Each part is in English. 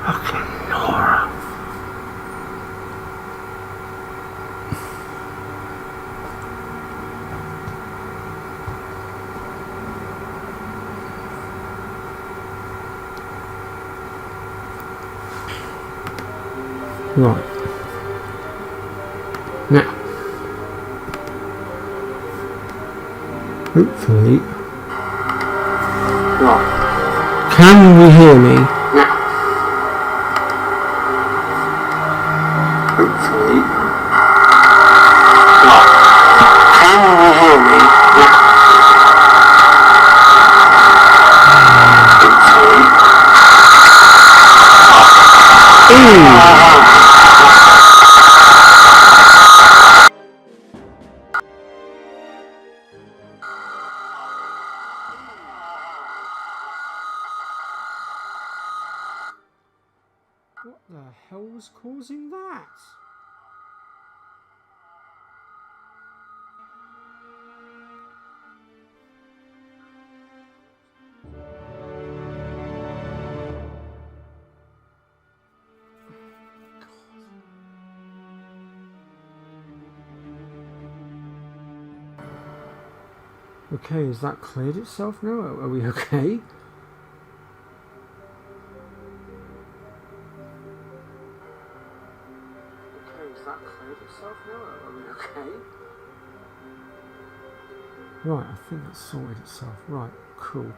Fucking Nora. Right. Now, hopefully, right. Can you hear me? Now, hopefully, right. Can you hear me? Now, hopefully. What the hell was causing that? Okay, has that cleared itself now? Are we okay? That cleared itself now? Are we okay? Right, I think that's sorted itself. Right, cool.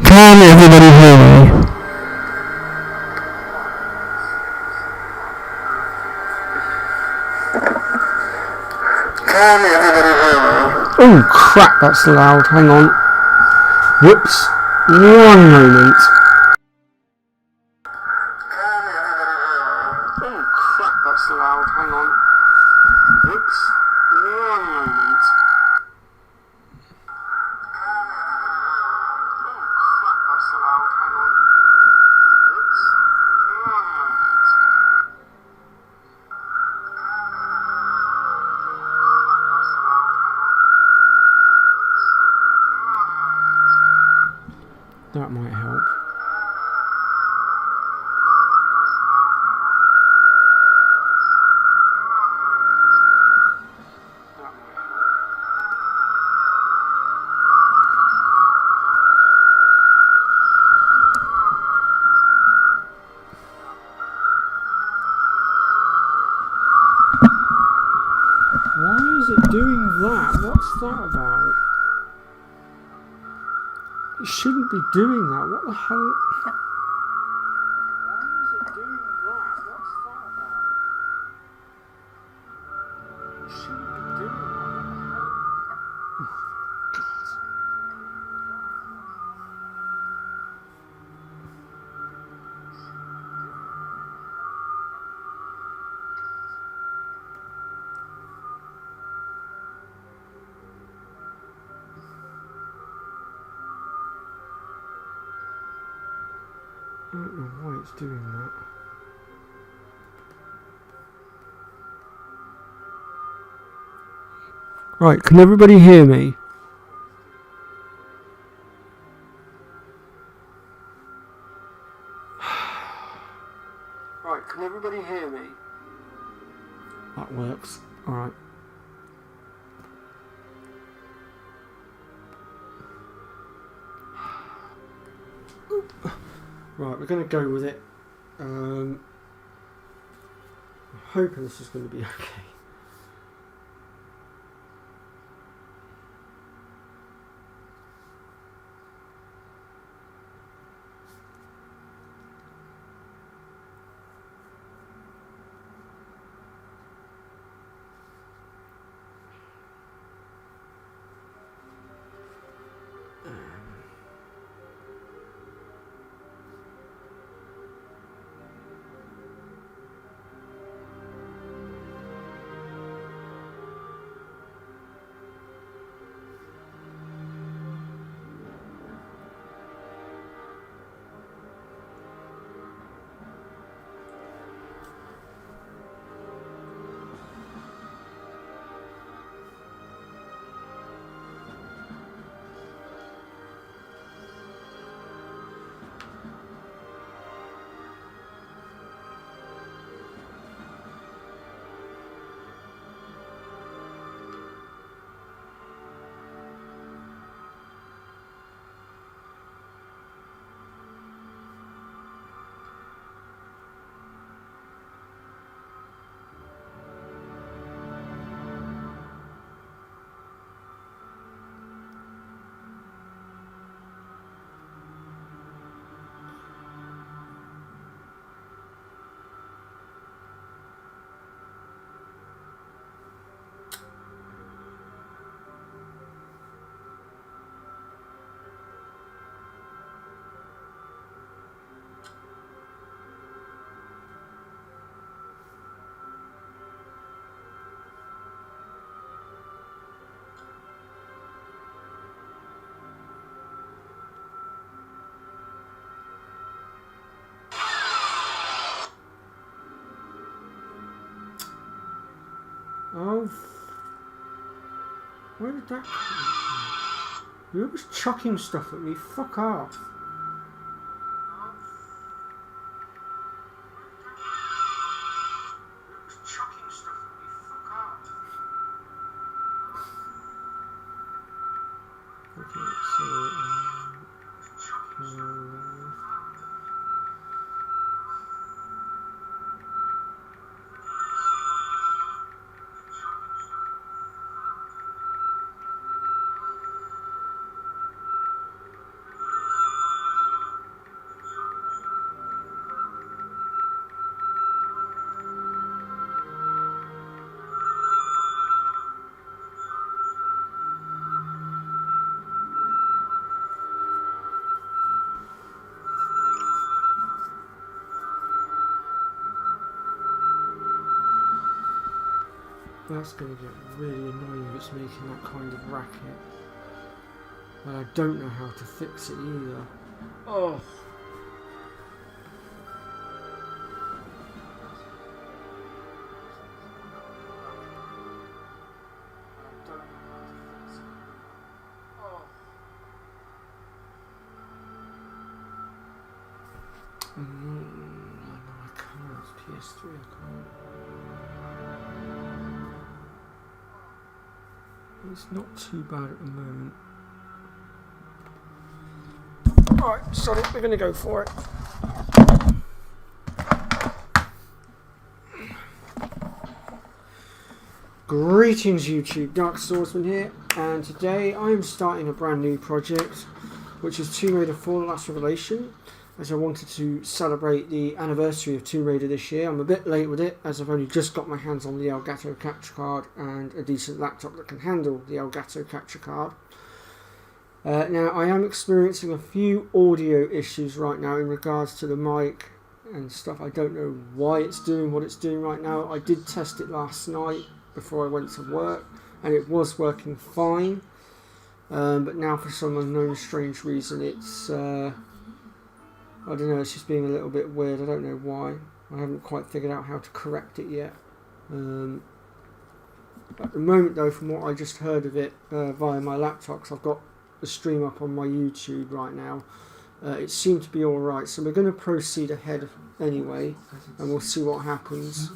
Can everybody hear me? Can everybody hear me? Oh crap, that's loud. Hang on. Whoops. One moment. Oh crap, that's loud. Hang on. Whoops. One moment. That might help. Why is it doing that? What's that about? It shouldn't be doing that. What the hell? Why is it doing that? What's that about? It shouldn't be doing that. What the hell? Oh, God. I don't know why it's doing that. Right, can everybody hear me? Right, can everybody hear me? That works. Alright. Right, we're going to go with it. I'm hoping this is going to be okay. Oh, where did that come from? You're always chucking stuff at me. Fuck off. Okay, so that's going to get really annoying if it's making that kind of racket. And I don't know how to fix it either. Oh. No, I can't. It's PS3, I can't. It's not too bad at the moment. Alright, sorry, we're going to go for it. Greetings YouTube, Dark Swordsman here, and today I am starting a brand new project, which is Tomb Raider 4: The Last Revelation, as I wanted to celebrate the anniversary of Tomb Raider this year. I'm a bit late with it, as I've only just got my hands on the Elgato capture card and a decent laptop that can handle the Elgato capture card. Now, I am experiencing a few audio issues right now in regards to the mic and stuff. I don't know why it's doing what it's doing right now. I did test it last night before I went to work, and it was working fine. But now, for some unknown strange reason, it's I don't know, it's just being a little bit weird. I don't know why. I haven't quite figured out how to correct it yet. At the moment though, from what I just heard of it via my laptop, 'cause I've got the stream up on my YouTube right now, it seemed to be alright. So we're going to proceed ahead anyway, and we'll see what happens.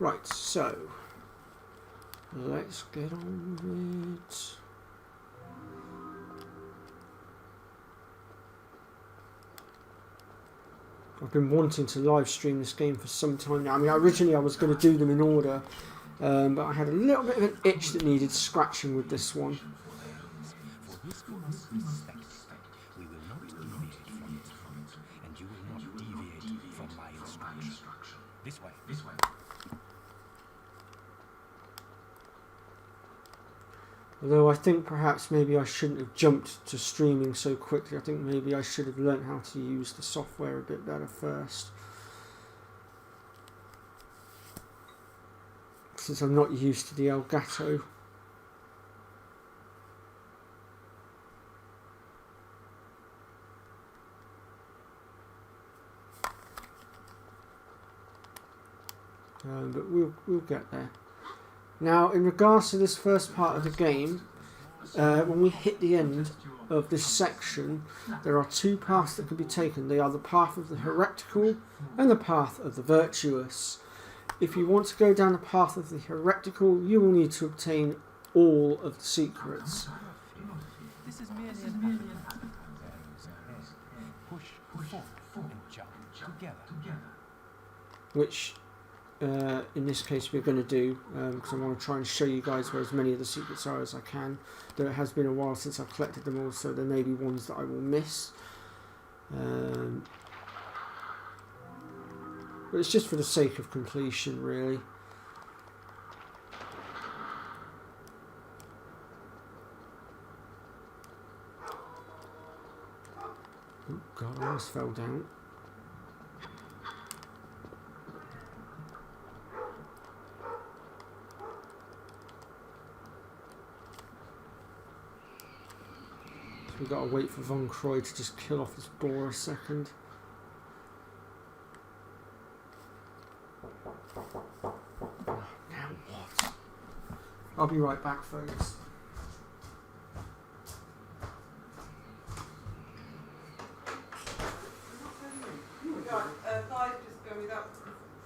Right, so let's get on with it. I've been wanting to live stream this game for some time now. I mean, originally I was going to do them in order, but I had a little bit of an itch that needed scratching with this one. Although I think perhaps maybe I shouldn't have jumped to streaming so quickly. I think maybe I should have learnt how to use the software a bit better first, since I'm not used to the Elgato. But we'll get there. Now, in regards to this first part of the game, when we hit the end of this section, there are two paths that can be taken. They are the path of the heretical and the path of the virtuous. If you want to go down the path of the heretical, you will need to obtain all of the secrets. This is merely an push, forward, and jump together. Which, in this case, we're going to do, because I want to try and show you guys where as many of the secrets are as I can. Though it has been a while since I've collected them all, so there may be ones that I will miss. But it's just for the sake of completion, really. Oh God. glass fell down. So we've got to wait for Von Croy to just kill off this boar a second. Now what? I'll be right back, folks. Clive just going without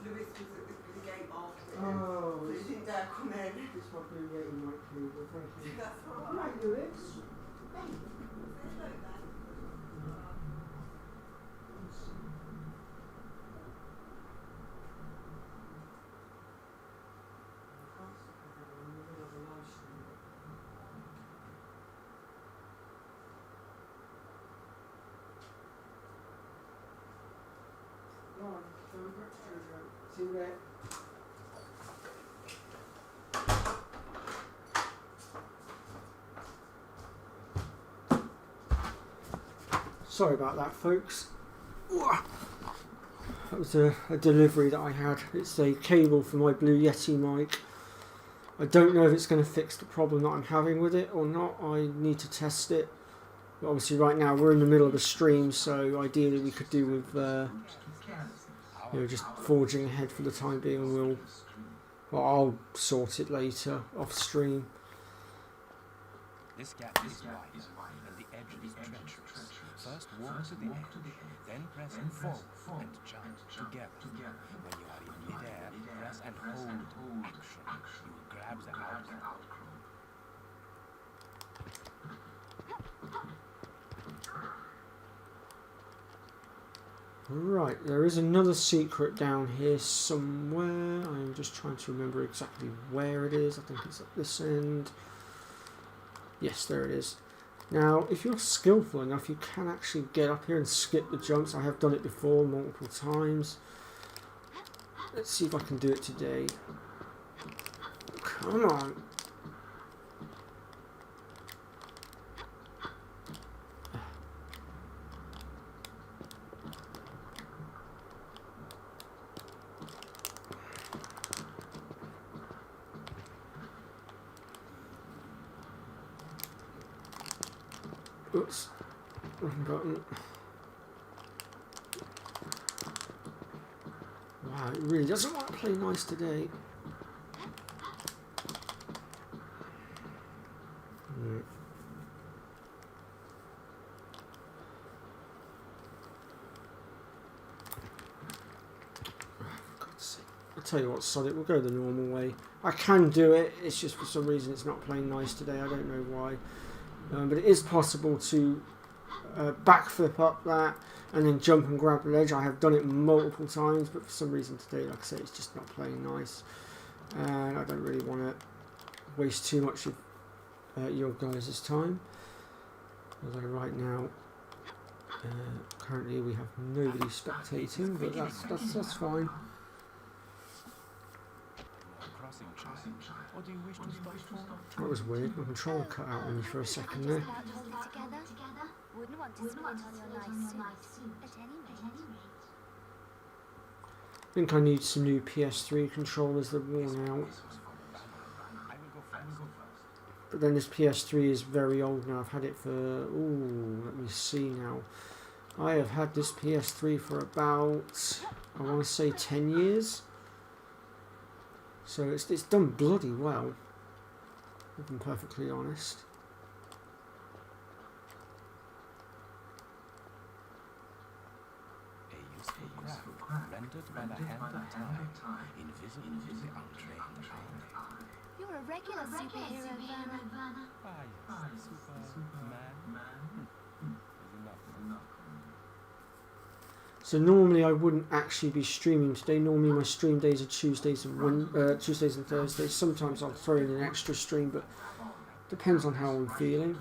Lewis was at the gate after him. Oh, So he didn't dare come in. this might be a waiting mic too, but thank you. That's all right. Right, Lewis. Say hello then. See you there. Sorry about that, folks. That was a delivery that I had. It's a cable for my Blue Yeti mic. I don't know if it's going to fix the problem that I'm having with it or not. I need to test it. But obviously right now we're in the middle of a stream, so ideally we could do with just forging ahead for the time being, and I'll sort it later off stream. This gap is wide, and the edge is treacherous. First walk to the edge, then press and fall, and jump together. When you are in mid-air, press and hold action. You grab the outcrop. Right, there is another secret down here somewhere. I'm just trying to remember exactly where it is. I think it's at this end. Yes, there it is. Now, if you're skillful enough, you can actually get up here and skip the jumps. I have done it before multiple times. Let's see if I can do it today. Come on. Oops, wrong button. Wow, it really doesn't want to play nice today. For God's sake. I'll tell you what, sod it, we'll go the normal way. I can do it, it's just for some reason it's not playing nice today, I don't know why. But it is possible to backflip up that and then jump and grab the ledge. I have done it multiple times, but for some reason today, like I say, it's just not playing nice. And I don't really want to waste too much of your guys' time. Although right now, currently we have nobody spectating, but that's fine. Or do you wish to stop? That was weird. My control cut out on me for a second there. Wouldn't want to split on your nice suit, at any rate. I think I need some new PS3 controllers that are worn out. But then this PS3 is very old now. I've had it for, let me see now. I have had this PS3 for about, I want to say 10 years. So it's done bloody well, if I'm perfectly honest. A useful craft, rendered by the hand of time, invisible to the untrained eye. You're a regular superhero, Werner. Ah, yes, Superman. Is enough. So normally I wouldn't actually be streaming today. Normally my stream days are Tuesdays and Thursdays. Sometimes I'll throw in an extra stream, but depends on how I'm feeling.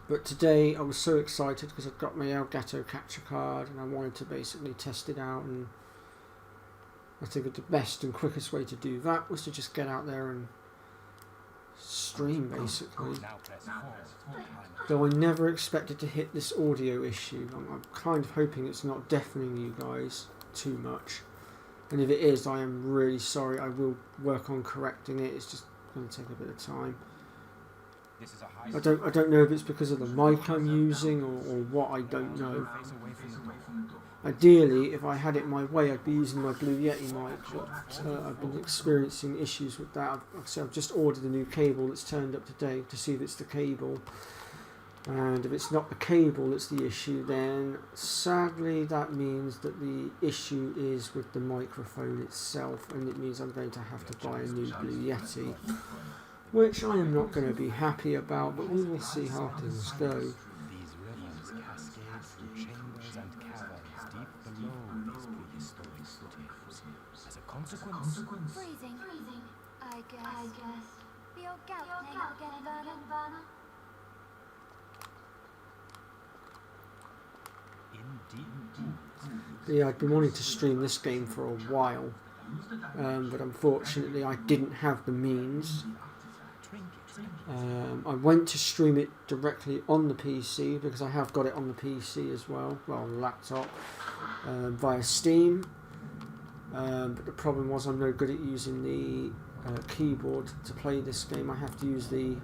But today I was so excited because I've got my Elgato capture card and I wanted to basically test it out, and I think the best and quickest way to do that was to just get out there and stream basically. Now press forward. Though I never expected to hit this audio issue. I'm kind of hoping it's not deafening you guys too much. And if it is, I am really sorry. I will work on correcting it. It's just going to take a bit of time. This is a high I don't know if it's because of the mic I'm using or what. I don't know. face away from the door. Ideally, if I had it my way, I'd be using my Blue Yeti mic, but I've been experiencing issues with that. I've just ordered a new cable that's turned up today to see if it's the cable. And if it's not the cable that's the issue, then sadly that means that the issue is with the microphone itself, and it means I'm going to have to buy a new Blue Yeti, which I am not going to be happy about, but we will see how things go. These rivers cascade through chambers and caverns deep below these prehistoric cities. As a consequence, Freezing. I guess. Be your gout playing up again, Werner? in deep pools, Yeah, I'd been wanting to stream this game for a while, but unfortunately I didn't have the means. trinkets, I went to stream it directly on the PC because I have got it on the PC as well, on the laptop, via Steam. But the problem was I'm no good at using the keyboard to play this game. I have to use the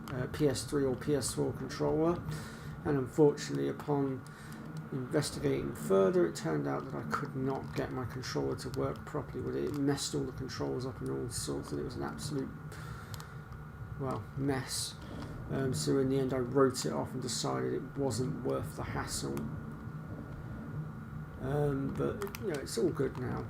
PS3 or PS4 controller, and unfortunately upon investigating further it turned out that I could not get my controller to work properly with it. It messed all the controls up and all sorts, and it was an absolute mess. So in the end I wrote it off and decided it wasn't worth the hassle. But it's all good now.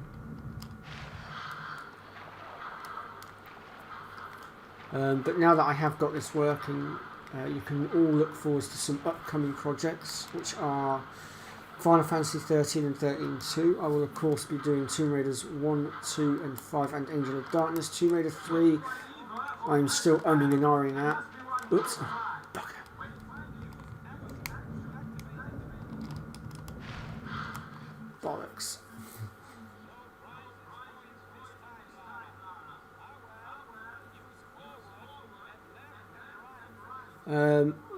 But now that I have got this working, you can all look forward to some upcoming projects, which are Final Fantasy 13 and 13-2. I will of course be doing Tomb Raiders 1, 2 and 5 and Angel of Darkness. Tomb Raider 3 I'm still umming and ahhing at. Oops. Bugger. Bollocks.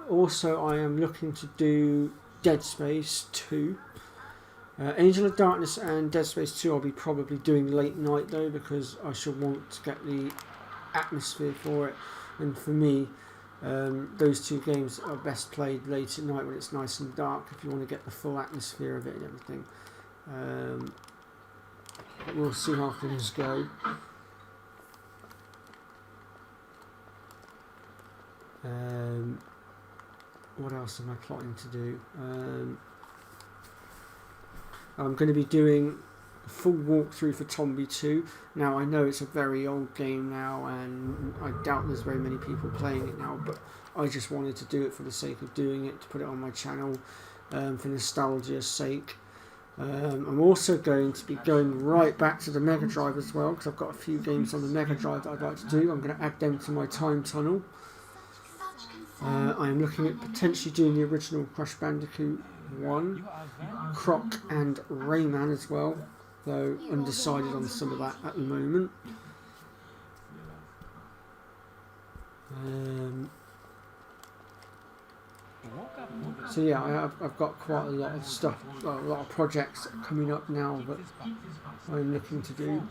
Also, I am looking to do Dead Space 2. Angel of Darkness and Dead Space 2 I'll be probably doing late night though, because I shall want to get the atmosphere for it, and for me those two games are best played late at night when it's nice and dark if you want to get the full atmosphere of it and everything. We'll see how things go. What else am I plotting to do? I'm going to be doing a full walkthrough for Tombi 2. Now I know it's a very old game now and I doubt there's very many people playing it now, but I just wanted to do it for the sake of doing it, to put it on my channel for nostalgia's sake. I'm also going to be going right back to the Mega Drive as well, because I've got a few games on the Mega Drive that I'd like to do. I'm going to add them to my time tunnel. I am looking at potentially doing the original Crash Bandicoot 1, Croc and Rayman as well, though undecided on some of that at the moment. So yeah, I've got quite a lot of stuff, a lot of projects coming up now that I'm looking to do.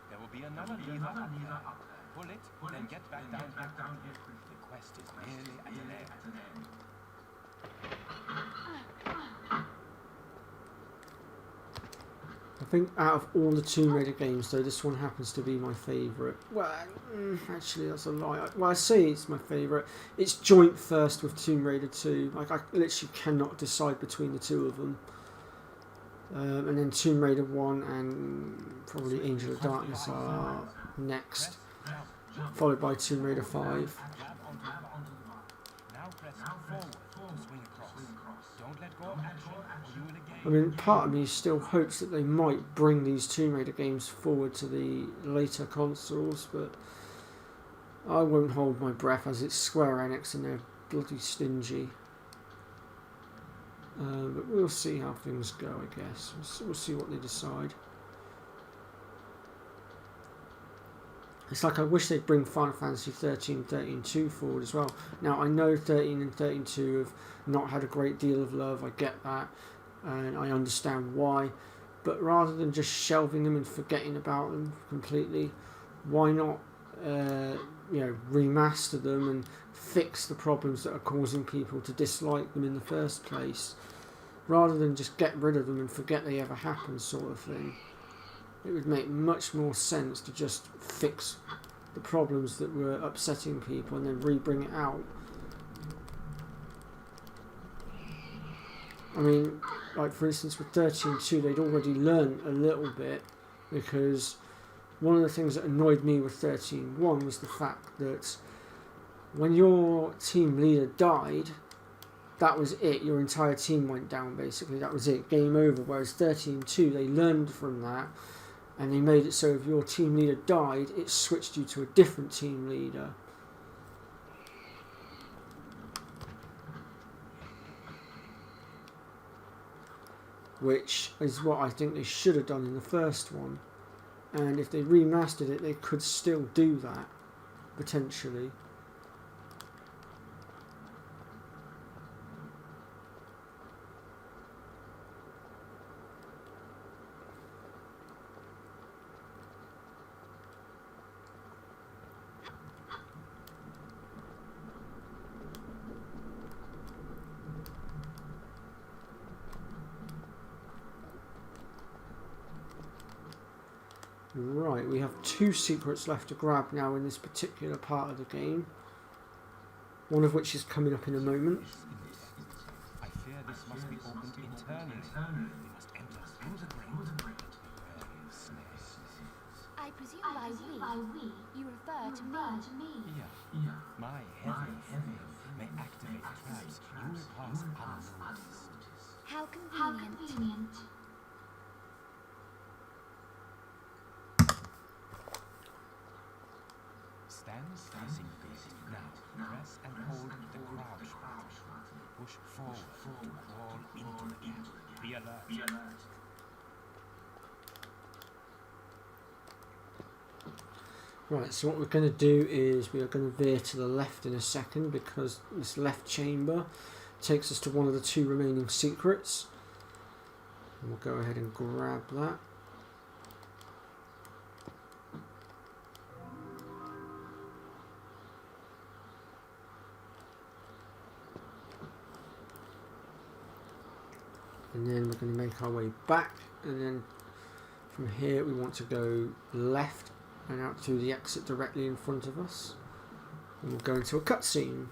There will be another lever up there. Pull it, then get back down here. The quest is nearly at an end. I think out of all the Tomb Raider games though, this one happens to be my favourite. Well, actually that's a lie. Well, I say it's my favourite. It's joint first with Tomb Raider 2. Like, I literally cannot decide between the two of them. And then Tomb Raider 1 and probably Angel of Darkness are next, followed by Tomb Raider 5. Now press forward to swing across. Don't let go of action, or you will again. I mean, part of me still hopes that they might bring these Tomb Raider games forward to the later consoles, but I won't hold my breath as it's Square Enix and they're bloody stingy. But we'll see how things go, I guess. We'll see what they decide. It's like I wish they'd bring Final Fantasy 13 and 13-2 forward as well. Now, I know 13 and 13-2 have not had a great deal of love, I get that, and I understand why. But rather than just shelving them and forgetting about them completely, why not remaster them and fix the problems that are causing people to dislike them in the first place, rather than just get rid of them and forget they ever happened, sort of thing. It would make much more sense to just fix the problems that were upsetting people and then re-bring it out. I mean, like for instance with 13.2, they'd already learned a little bit, because one of the things that annoyed me with 13.1 was the fact that when your team leader died, that was it. Your entire team went down, basically. That was it. Game over. Whereas 13.2, they learned from that, and they made it so if your team leader died, it switched you to a different team leader. Which is what I think they should have done in the first one. And if they remastered it, they could still do that, potentially. Right, we have 2 secrets left to grab now in this particular part of the game. One of which is coming up in a moment. I fear this must be opened internally. We must enter through the grate and prepare snares. I presume by we, you refer to me. Yeah. My heavy may activate traps you will pass unnoticed. How convenient. Stand facing gate. Now, press and hold the crouch button. Push forward to crawl into the gap. Be alert. Right, so what we're going to do is we are going to veer to the left in a second, because this left chamber takes us to one of the 2 remaining secrets. And we'll go ahead and grab that. And then we're going to make our way back, and then from here we want to go left and out through the exit directly in front of us, and we'll go into a cutscene.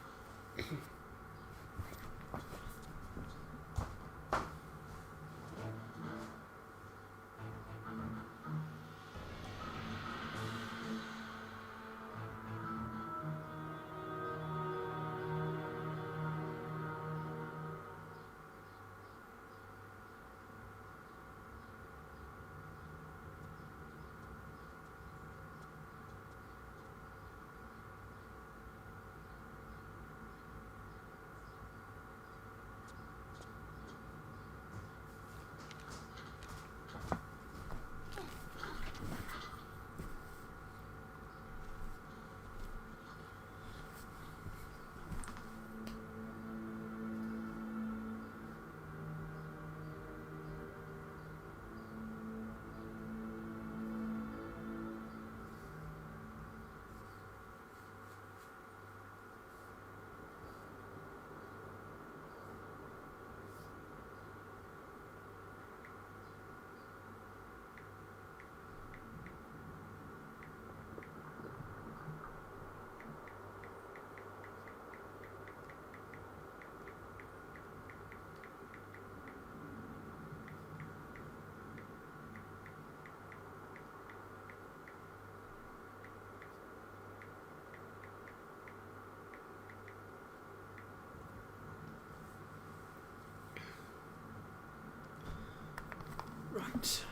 Right,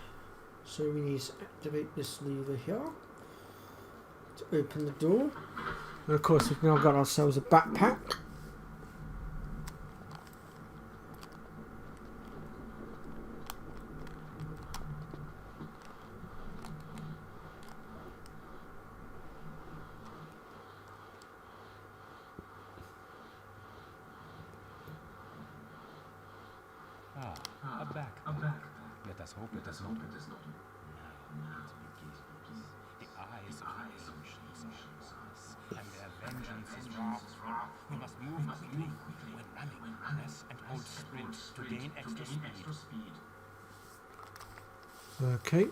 so we need to activate this lever here to open the door. And of course, we've now got ourselves a backpack. A backpack. Let us hope it is not. Now it begins. The eyes of the ancients are on us, and their vengeance is wrathful. We must move quickly. When running, press and hold sprint to gain extra speed. Okay.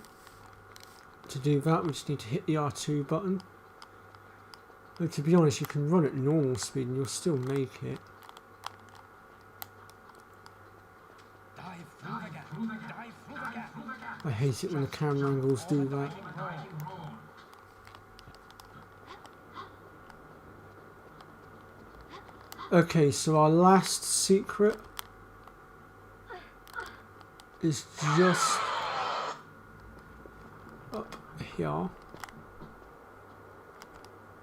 To do that, we just need to hit the R2 button. But to be honest, you can run at normal speed and you'll still make it. Dive through the gap. Dive through the gap. I hate it when the camera angles do that. Okay, so our last secret is just up here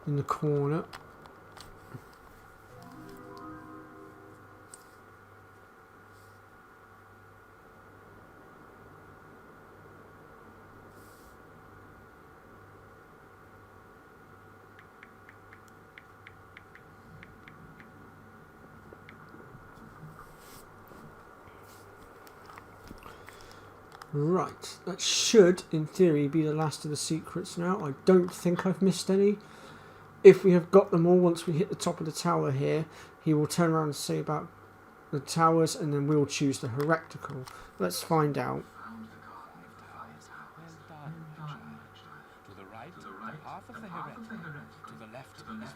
in the corner. Right, that should, in theory, be the last of the secrets now. I don't think I've missed any. If we have got them all, once we hit the top of the tower here, he will turn around and say about the towers, and then we'll choose the heretical. Let's find out. Well done, my child. To the right, the path of the heretical. To the left is the root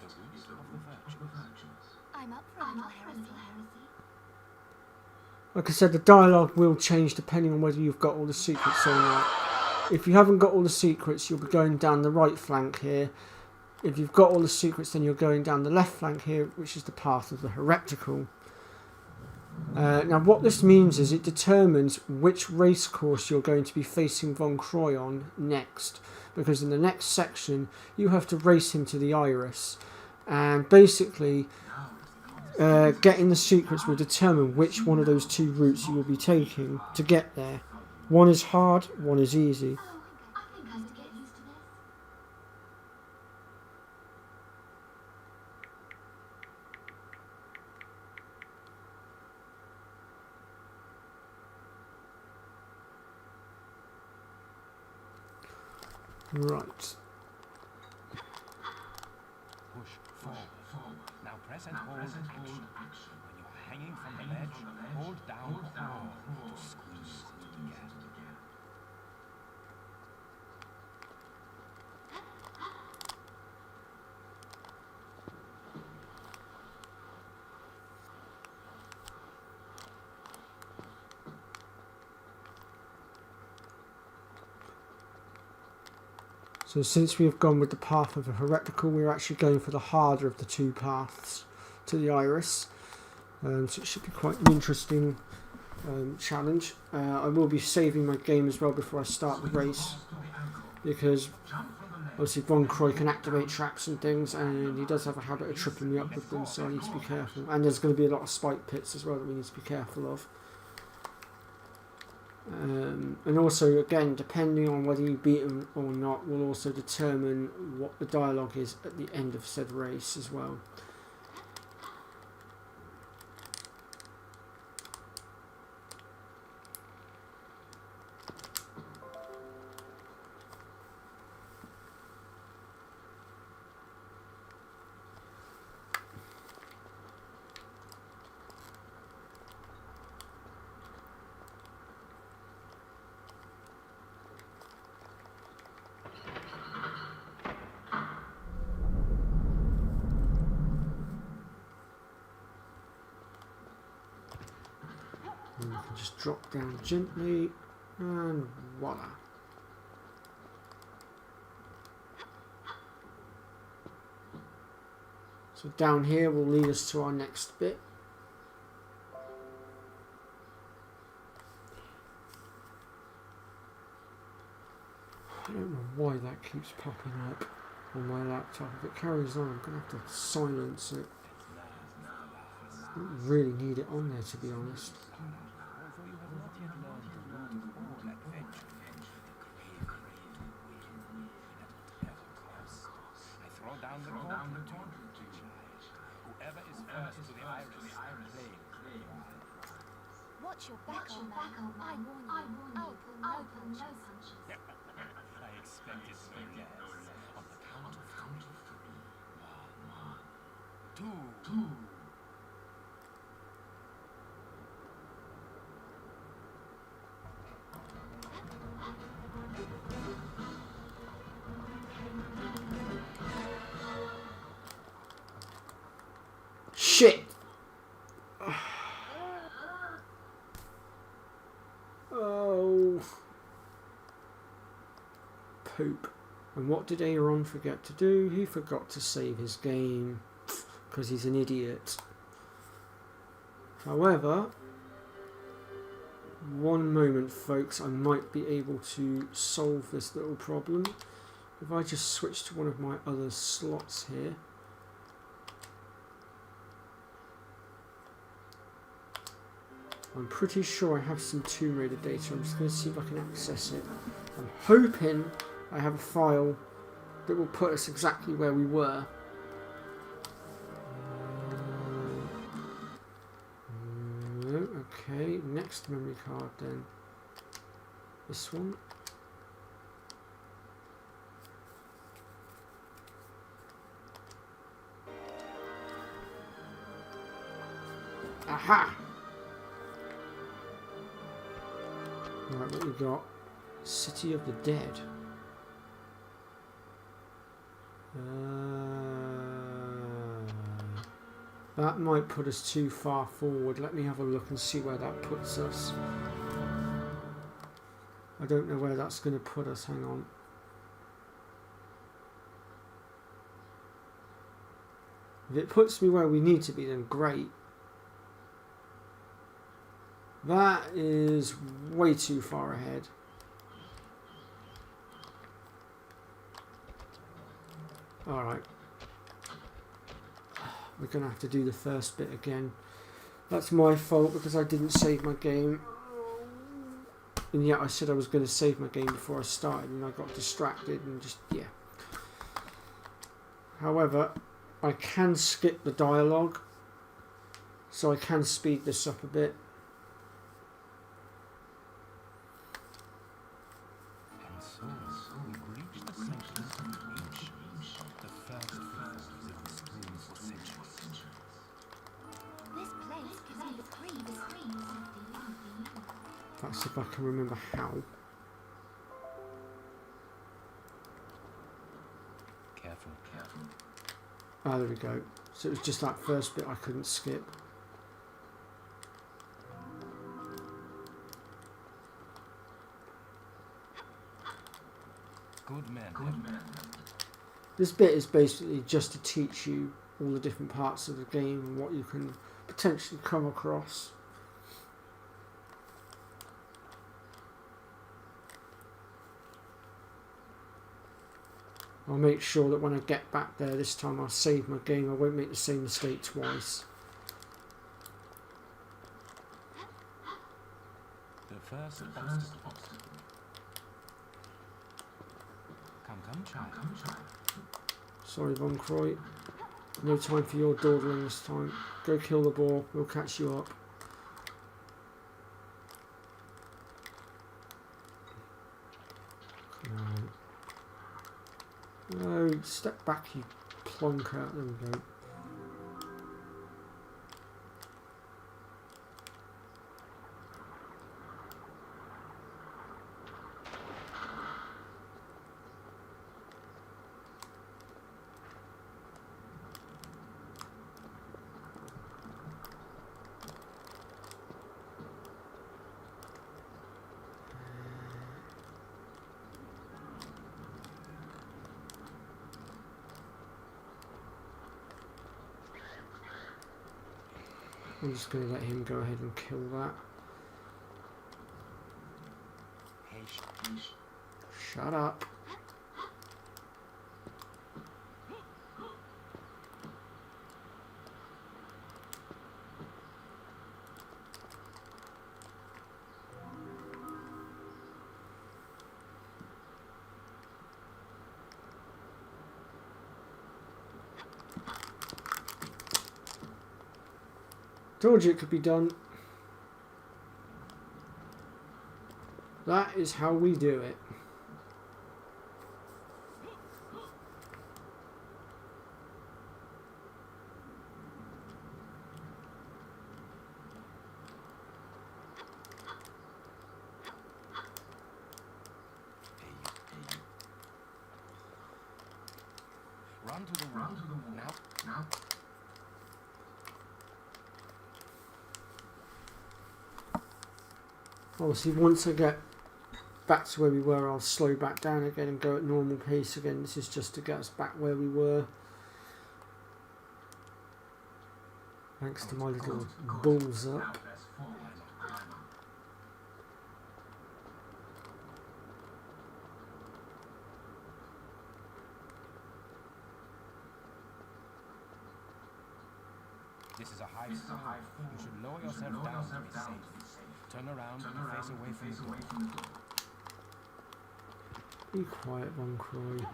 of the virtues. I'm up for a little heresy. Like I said, the dialogue will change depending on whether you've got all the secrets or not. If you haven't got all the secrets, you'll be going down the right flank here. If you've got all the secrets, then you're going down the left flank here, which is the path of the heretical. Now, what this means is it determines which race course you're going to be facing Von Croy on next. Because in the next section, you have to race him to the Iris. And basically, getting the secrets will determine which one of those two routes you will be taking to get there. One is hard, one is easy. Oh, I think I have to get used to this. Right. Push forward. Now press and hold action. When you are hanging from the ledge, hold down or to squeeze into the gap. So since we have gone with the path of the heretical, we're actually going for the harder of the two paths to the Iris. So it should be quite an interesting challenge. I will be saving my game as well before I start the race, because obviously Von Croy can activate traps and things, and he does have a habit of tripping me up with them, so I need to be careful. And there's going to be a lot of spike pits as well that we need to be careful of. And also, again, depending on whether you beat him or not, will also determine what the dialogue is at the end of said race as well. And you can just drop down gently, and voila. So down here will lead us to our next bit. I don't know why that keeps popping up. on my laptop. If it carries on, I'm going to have to silence it. I don't really need it on there, to be honest. Although you have not yet learned the root of all adventure, the craving to win at whatever cost, I throw down the gauntlet to you, child. Whoever is first to the iris claims the prize. Watch your back, old man. I warn you. I'll pull no punches. I expected no less. On the count of three. 1, 2. Shit! Oh. Poop. And what did Aaron forget to do? He forgot to save his game because he's an idiot. However, one moment, folks, I might be able to solve this little problem. If I just switch to one of my other slots here. I'm pretty sure I have some Tomb Raider data. I'm just going to see if I can access it. I'm hoping I have a file that will put us exactly where we were. No, okay, next memory card then. This one. Aha! Right, what we got? City of the Dead. That might put us too far forward. Let me have a look and see where that puts us. I don't know where that's going to put us. Hang on. If it puts me where we need to be, then great. That is way too far ahead. Alright. We're going to have to do the first bit again. That's my fault because I didn't save my game. And yet I said I was going to save my game before I started and I got distracted and just, yeah. However, I can skip the dialogue. So I can speed this up a bit. We've reached the section of each, the first phase of the scream for centuries. This place gives me the creeps. That's if I can remember how. Careful. Ah, there we go. So it was just that first bit I couldn't skip. Good men. This bit is basically just to teach you all the different parts of the game and what you can potentially come across. I'll make sure that when I get back there this time I'll save my game. I won't make the same mistake twice. The first obstacle. Come, child. Sorry, Von Croy. No time for your dawdling this time. Go kill the boar. We'll catch you up. Come on. No, step back, you plonker. There we go. I'm just going to let him go ahead and kill that. Shut up. Told you it could be done. That is how we do it. Run to the wall. Now. Obviously, once I get back to where we were, I'll slow back down again and go at normal pace again. This is just to get us back where we were. Thanks to my little balls up. This is a high floor. You should lower yourself down to be safe. Turn around and face away from the door. Be quiet, Von Croy.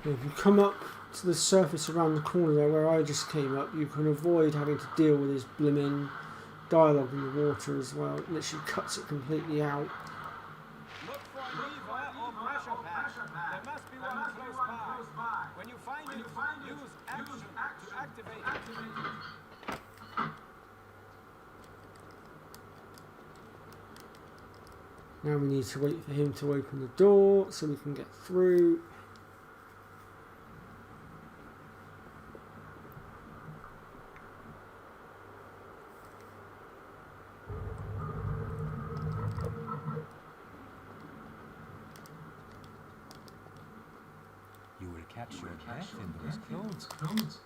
If you come up to the surface around the corner there where I just came up, you can avoid having to deal with this blimmin' dialogue in the water as well. It literally cuts it completely out. Look for a lever or pressure pad. There must be one close by. When you find it, use action to activate it. Now we need to wait for him to open the door so we can get through. You will catch your breath in those clothes.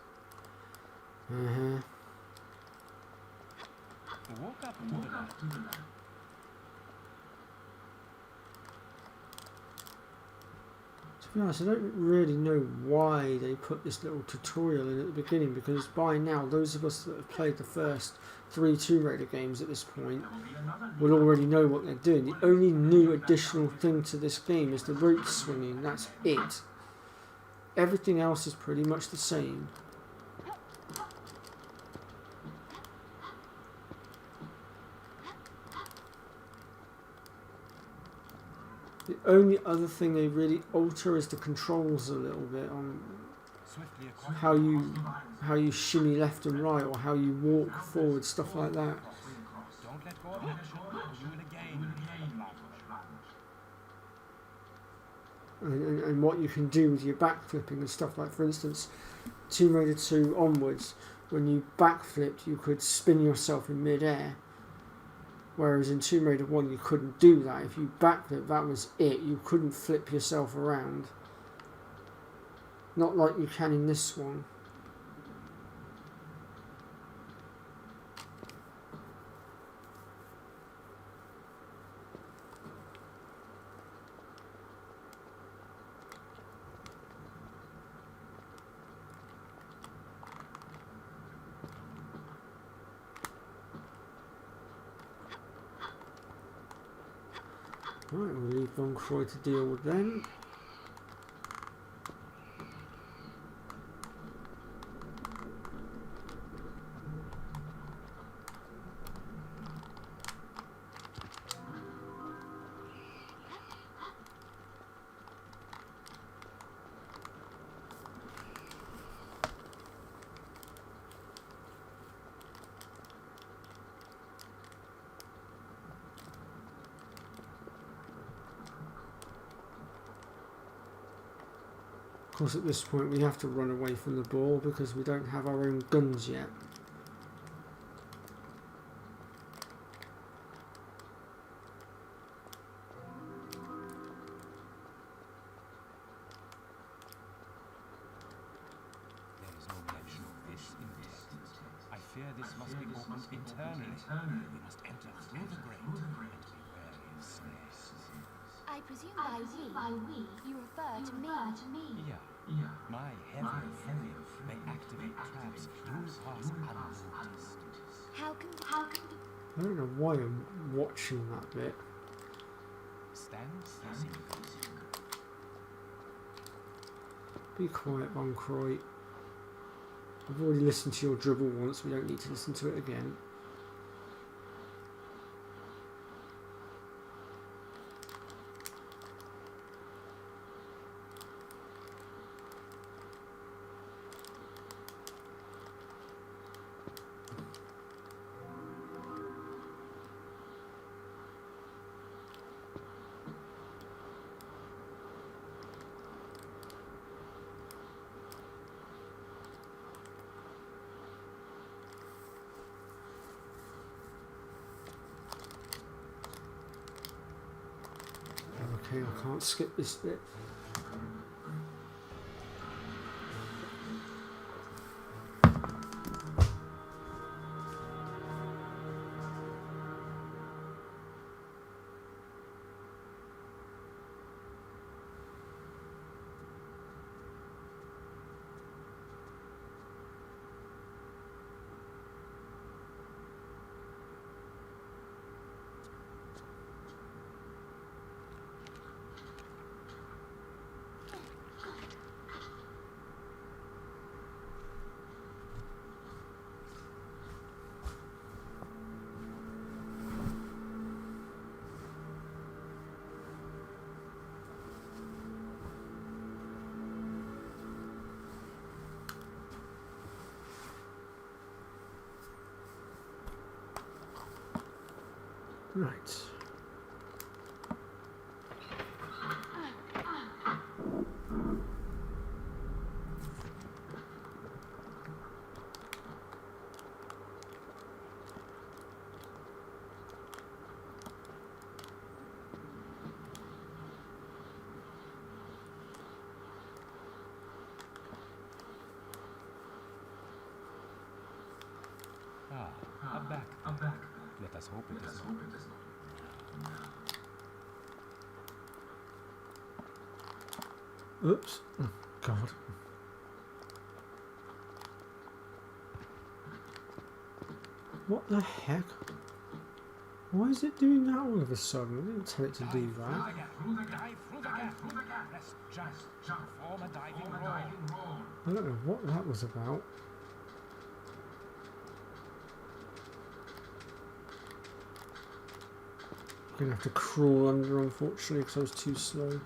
Walk up to the left. To be honest, I don't really know why they put this little tutorial in at the beginning, because by now those of us that have played the first 3 Tomb Raider games at this point will already know what they're doing. The only new additional thing to this game is the rope swinging. That's it. Everything else is pretty much the same. The only other thing they really alter is the controls a little bit on how you shimmy left and right, or how you walk forward, stuff like that. Don't let go of action. Do it again. And what you can do with your backflipping and stuff, like for instance Tomb Raider 2 onwards, when you backflipped you could spin yourself in mid-air, whereas in Tomb Raider 1 you couldn't do that. If you backflipped, that was it. You couldn't flip yourself around, not like you can in this one. Right, we'll leave Von Croy to deal with them. Of course, at this point we have to run away from the ball because we don't have our own guns yet. this must be opened internally. We must enter through the grate and be wary of snares. I presume by we, you refer to me. Yeah. My heavy form may activate traps you pass unnoticed. How can I don't know why I'm watching that bit. Stand facing go. Be quiet, Von Croy. I've already listened to your dribble once, we don't need to listen to it again. Okay, I can't skip this bit. Right. A back. Let us hope it is not. Oops. Oh, God. What the heck? Why is it doing that all of a sudden? I didn't tell it to do that. Dive through the gap. Press jump. Form a diving roll. I don't know what that was about. I'm gonna have to crawl under, unfortunately, because I was too slow.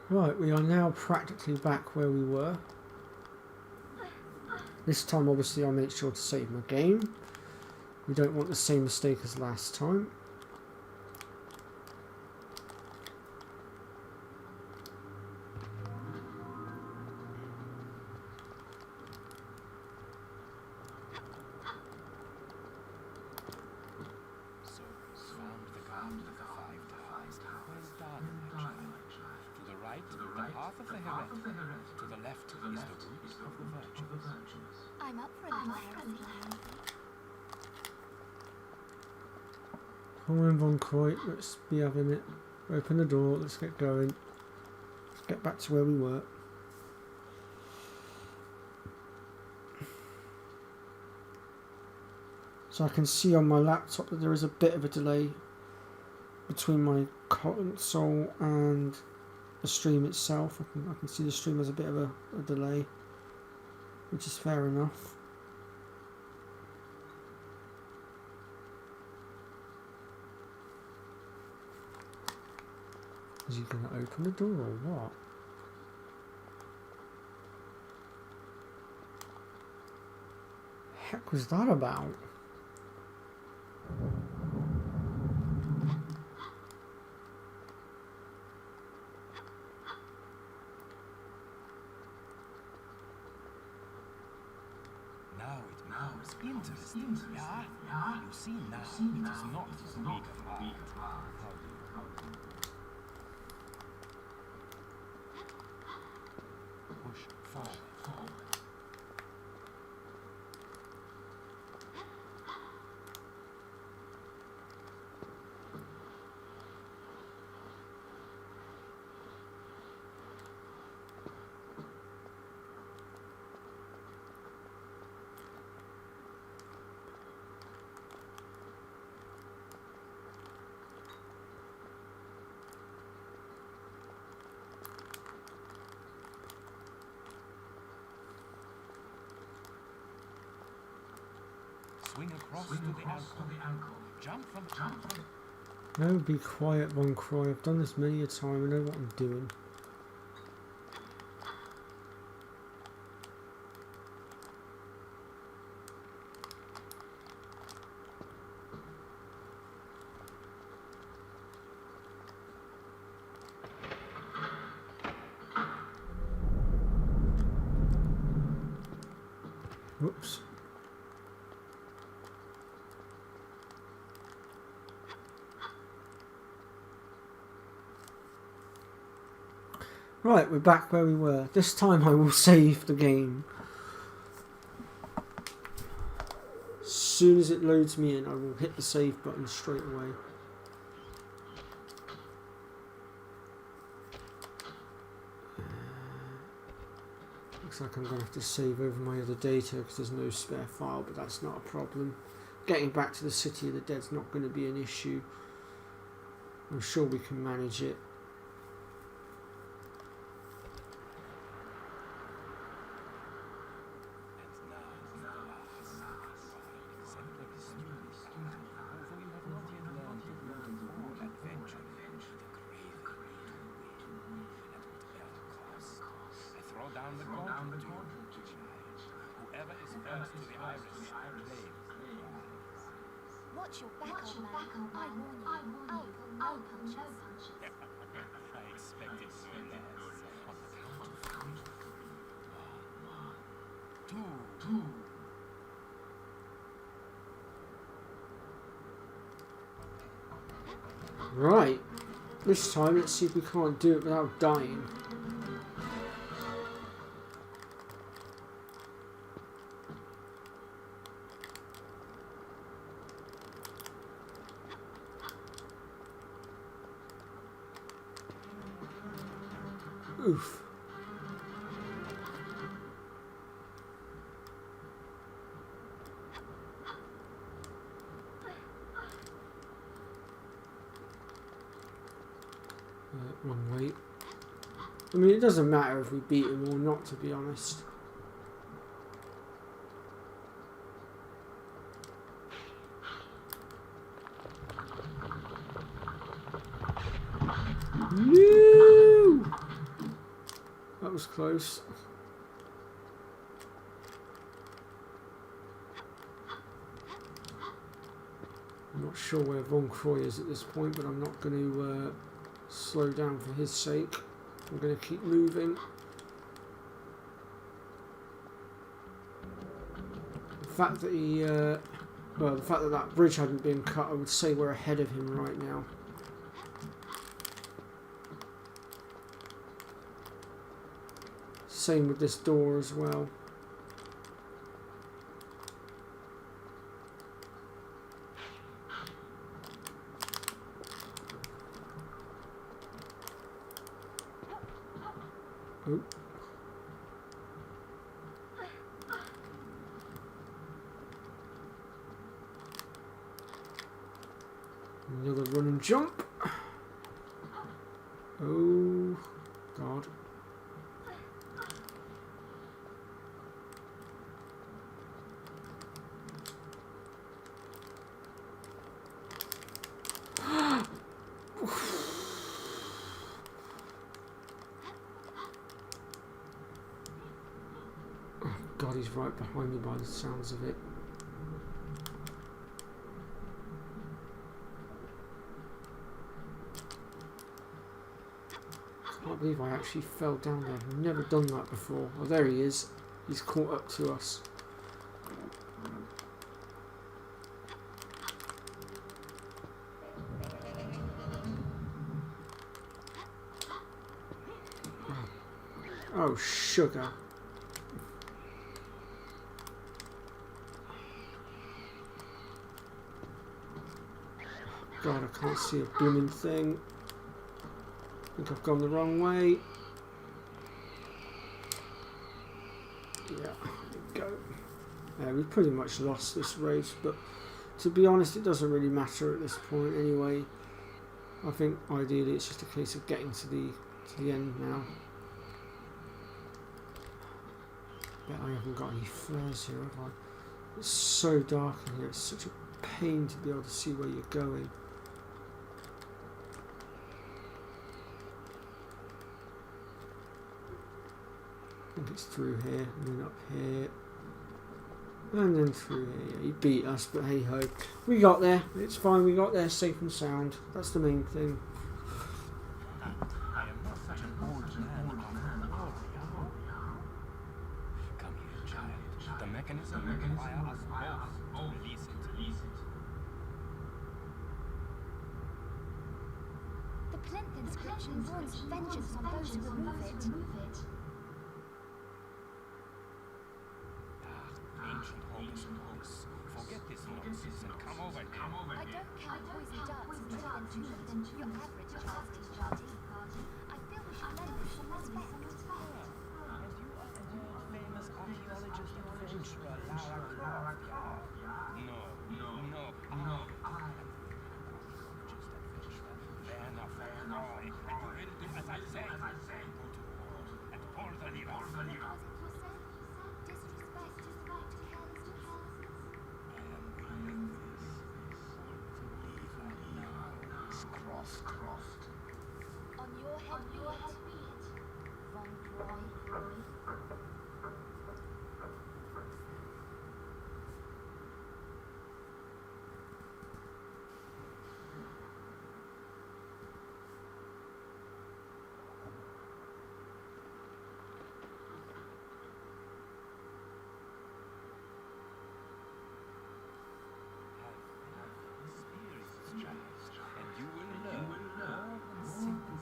Right, we are now practically back where we were. This time, obviously, I made sure to save my game. We don't want the same mistake as last time. I'm up for a little Come on, Von Croy, let's be having it. Open the door, let's get going. Let's get back to where we were. So I can see on my laptop that there is a bit of a delay between my console and the stream itself. I can see the stream has a bit of a delay, which is fair enough. Is he going to open the door or what? Heck was that about? Now it becomes interesting. Yeah? You see now, it is not the weak of heart. How do you? Swing across to the alcove. Jump from No, be quiet, Von Croy. I've done this many a time. I know what I'm doing. Whoops. Right, we're back where we were. This time I will save the game. As soon as it loads me in, I will hit the save button straight away. Looks like I'm going to have to save over my other data because there's no spare file, but that's not a problem. Getting back to the City of the Dead's not going to be an issue. I'm sure we can manage it. Watch your back, old man. I warn you. I'll pull no punches. I expected so less. On the count of three. 1, 2. Right. This time, let's see if we can't do it without dying. Oof. Wrong way. I mean, it doesn't matter if we beat him or not, to be honest. No! That was close. I'm not sure where Von Croy is at this point, but I'm not going to slow down for his sake. I'm going to keep moving. The fact that the fact that that bridge hadn't been cut, I would say we're ahead of him right now. Same with this door as well. Oh. Another run and jump. Oh, God. God, he's right behind me by the sounds of it. I can't believe I actually fell down there. I've never done that before. Oh, there he is. He's caught up to us. Oh, sugar. God, I can't see a blooming thing. I think I've gone the wrong way. Yeah, there we go. Yeah, we pretty much lost this race, but to be honest, it doesn't really matter at this point anyway. I think ideally it's just a case of getting to the end now. Bet I haven't got any flares here, have I? It's so dark in here. It's such a pain to be able to see where you're going. I think it's through here, and then up here, and then through here. Yeah, he beat us, but hey ho. We got there. It's fine. We got there safe and sound. That's the main thing. I am not such an old man of warrior. Come here, child. The mechanism will require us both to release it. The plinth inscription warns of vengeance on those who remove it. Ancient hocus. Forget this nonsense and come over here. I don't count poison darts and driven tumours, your average child's party. I feel we should lend them some respect. And you are the world-famous archaeologist and adventurer Lara Croft. No. I am the archaeologist and adventurer Werner von Roy. And you will do as I say. Go to war and pull the lever. What was it you said? Disrespect, carelessness. Croft. On your head be it. Von Roy. And you will learn more than simple.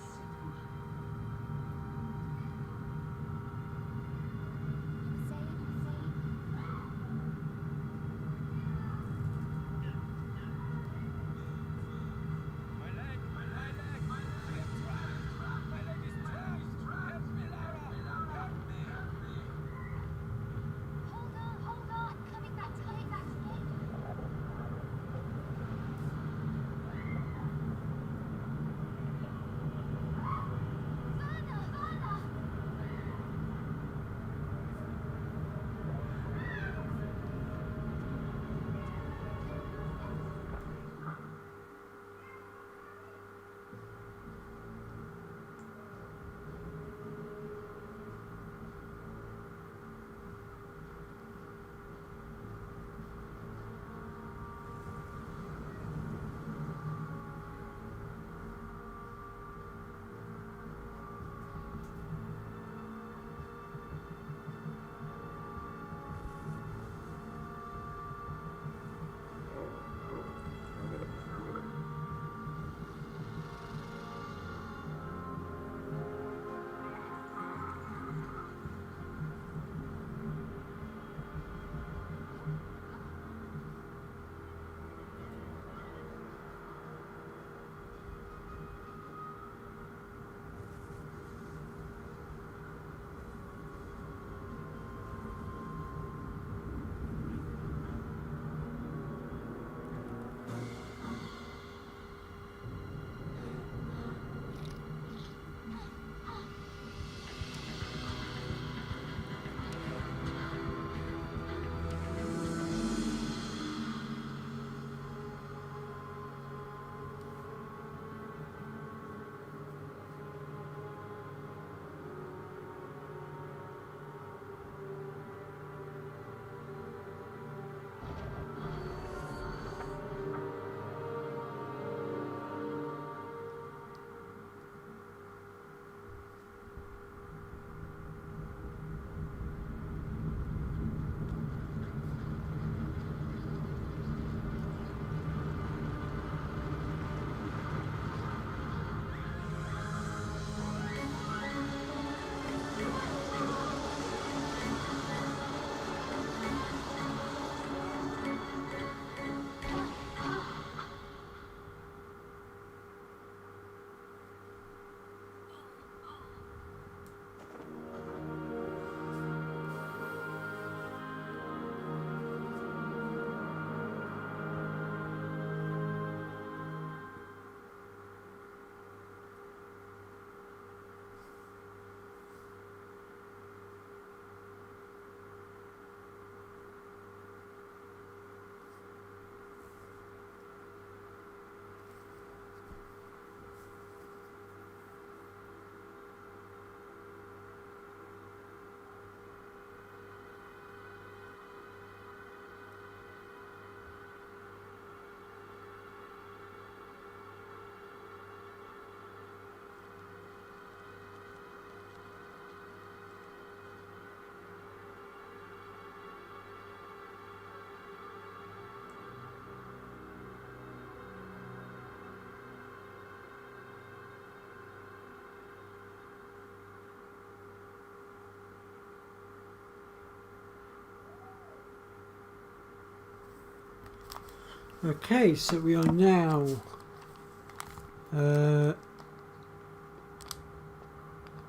Okay, so we are now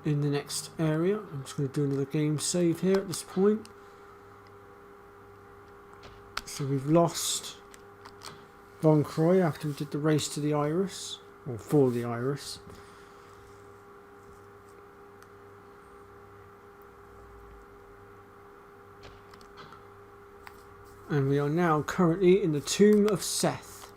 in the next area. I'm just going to do another game save here at this point. So we've lost Von Croy after we did the race to the Iris, or for the Iris. And we are now currently in the Tomb of Seth.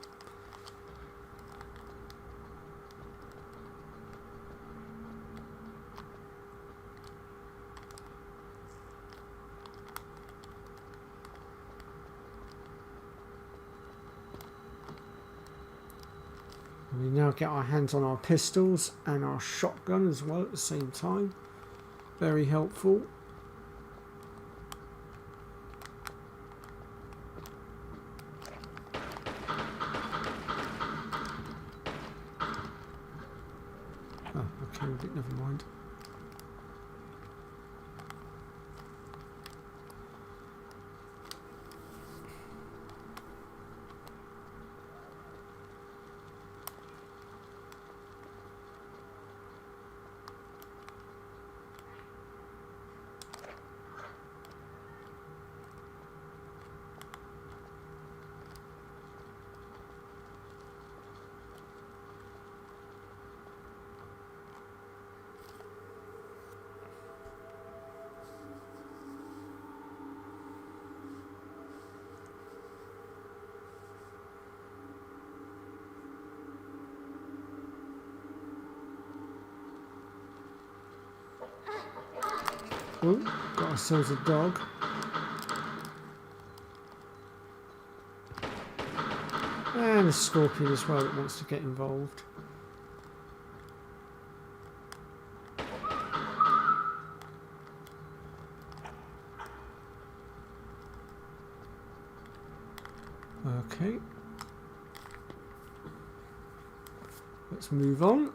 We now get our hands on our pistols and our shotgun as well at the same time. Very helpful. Oh, okay, never mind. Oh, got ourselves a dog. And a scorpion as well that wants to get involved. Okay. Let's move on.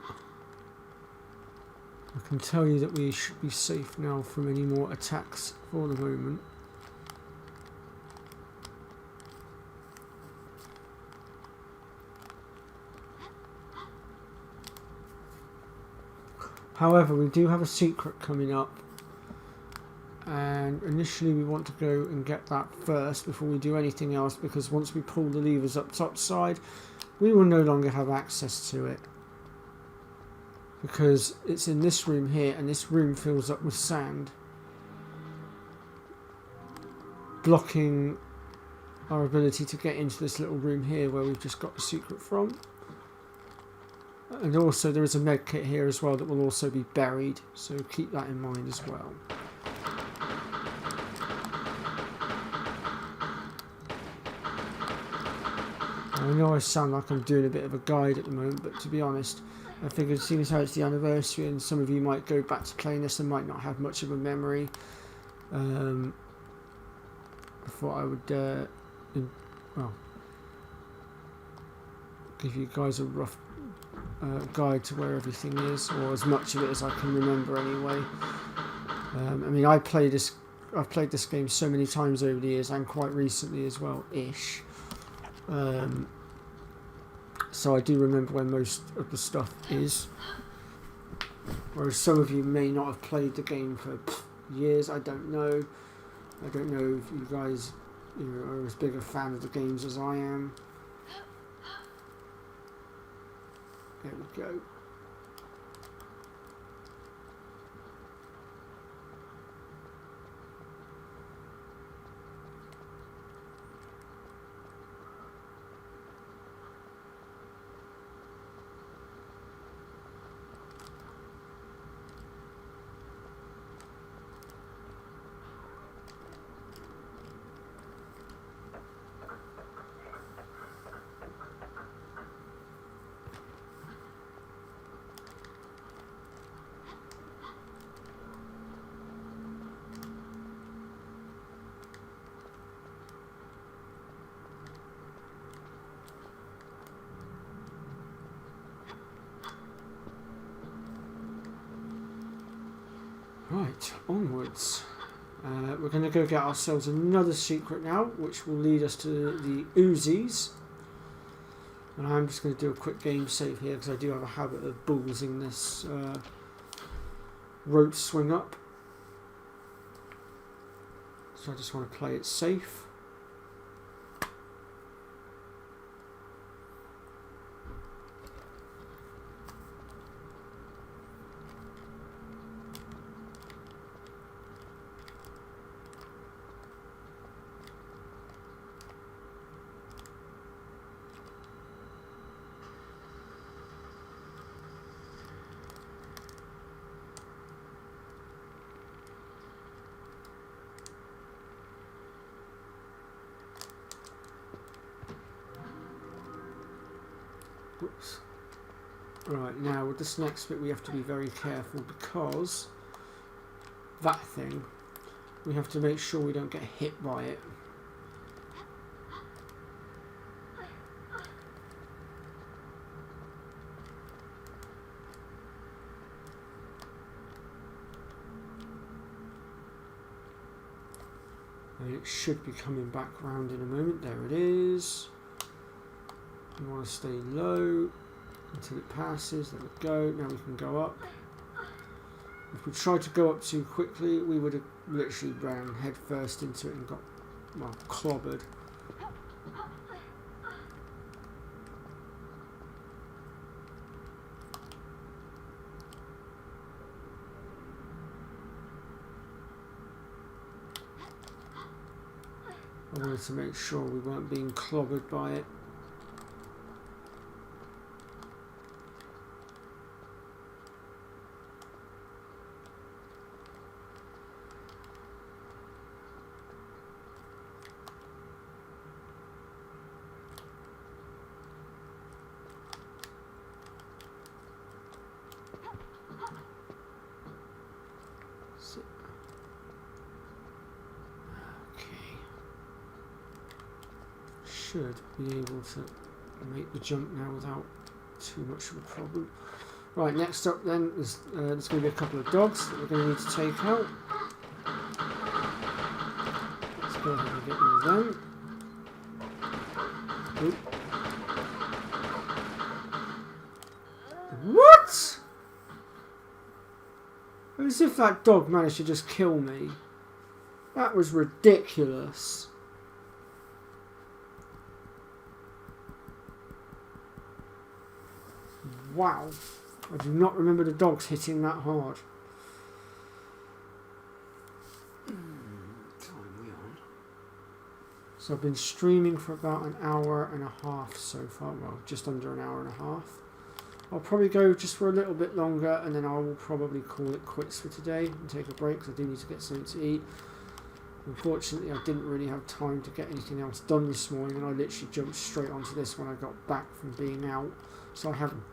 I can tell you that we should be safe now from any more attacks for the moment. However, we do have a secret coming up, and initially we want to go and get that first before we do anything else, because once we pull the levers up top side, we will no longer have access to it. Because it's in this room here, and this room fills up with sand, blocking our ability to get into this little room here where we've just got the secret from. And also there is a med kit here as well that will also be buried, so keep that in mind as well. I know I sound like I'm doing a bit of a guide at the moment, but to be honest, I figured seeing as how it's the anniversary and some of you might go back to playing this and might not have much of a memory, I thought I would give you guys a rough guide to where everything is, or as much of it as I can remember anyway. I mean, I've played this game so many times over the years, and quite recently as well, ish. So I do remember where most of the stuff is. Whereas some of you may not have played the game for years, I don't know. I don't know if you guys are as big a fan of the games as I am. There we go. Right, onwards. We're going to go get ourselves another secret now, which will lead us to the Uzis. And I'm just going to do a quick game save here because I do have a habit of ballsing this rope swing up. So I just want to play it safe. Whoops. Right, now with this next bit we have to be very careful because that thing, we have to make sure we don't get hit by it. And it should be coming back round in a moment. There it is. You want to stay low until it passes. There we go. Now we can go up. If we tried to go up too quickly, we would have literally ran head first into it and got, well, clobbered. I wanted to make sure we weren't being clobbered by it. Should be able to make the jump now without too much of a problem. Right, next up then is there's going to be a couple of dogs that we're going to need to take out. Let's go ahead and get rid of them. Oop. What? As if that dog managed to just kill me. That was ridiculous. Wow, I do not remember the dogs hitting that hard. So I've been streaming for about an hour and a half so far, well, just under an hour and a half. I'll probably go just for a little bit longer and then I will probably call it quits for today and take a break because I do need to get something to eat. Unfortunately, I didn't really have time to get anything else done this morning and I literally jumped straight onto this when I got back from being out. So I haven't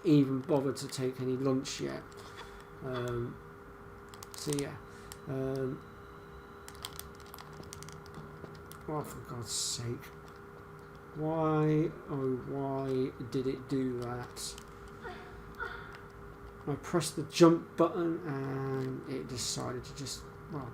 even bothered to take any lunch yet. So yeah. Oh, for God's sake. Why, oh why did it do that? I pressed the jump button and it decided to just, well.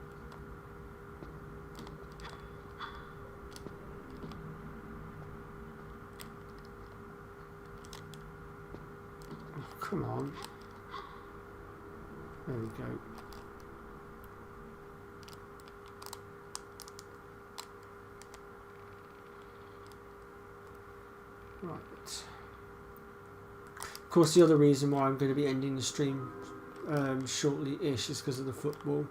Come on. There we go. Right. Of course, the other reason why I'm going to be ending the stream shortly-ish is because of the football.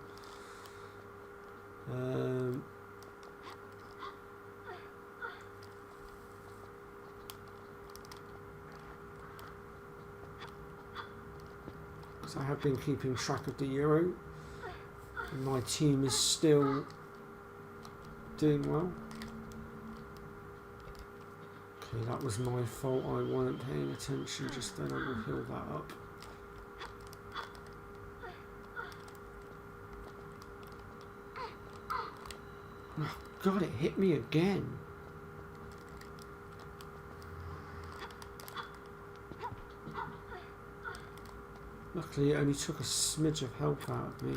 I have been keeping track of the Euro and my team is still doing well. Okay, that was my fault, I weren't paying attention just then. I will heal that up. Oh God, it hit me again. Luckily it only took a smidge of health out of me.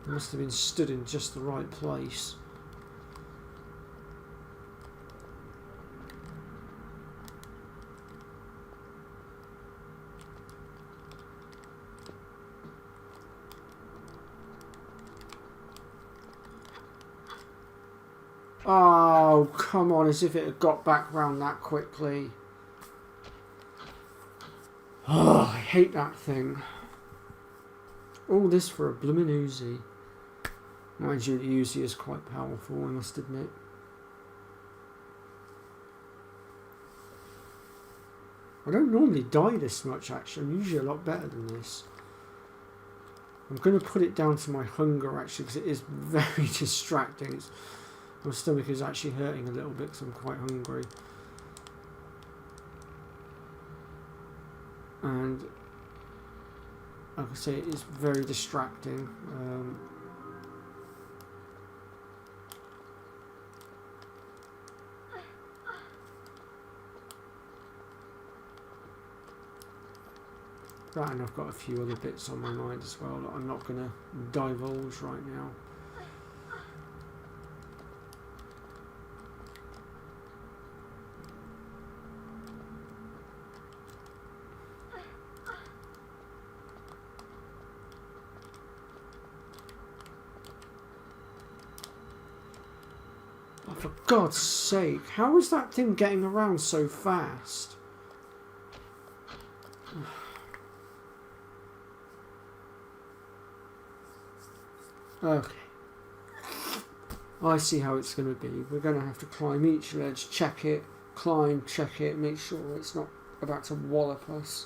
I must have been stood in just the right place. Oh, come on, as if it had got back round that quickly. Oh, I hate that thing. All this for a bloomin' Uzi. Mind you, the Uzi is quite powerful, I must admit. I don't normally die this much, actually. I'm usually a lot better than this. I'm going to put it down to my hunger, actually, because it is very distracting. My stomach is actually hurting a little bit because I'm quite hungry. And, like I say, it is very distracting. That, and I've got a few other bits on my mind as well that I'm not going to divulge right now. Oh, for God's sake, how is that thing getting around so fast? Okay. I see how it's going to be. We're going to have to climb each ledge, check it, climb, check it, make sure it's not about to wallop us.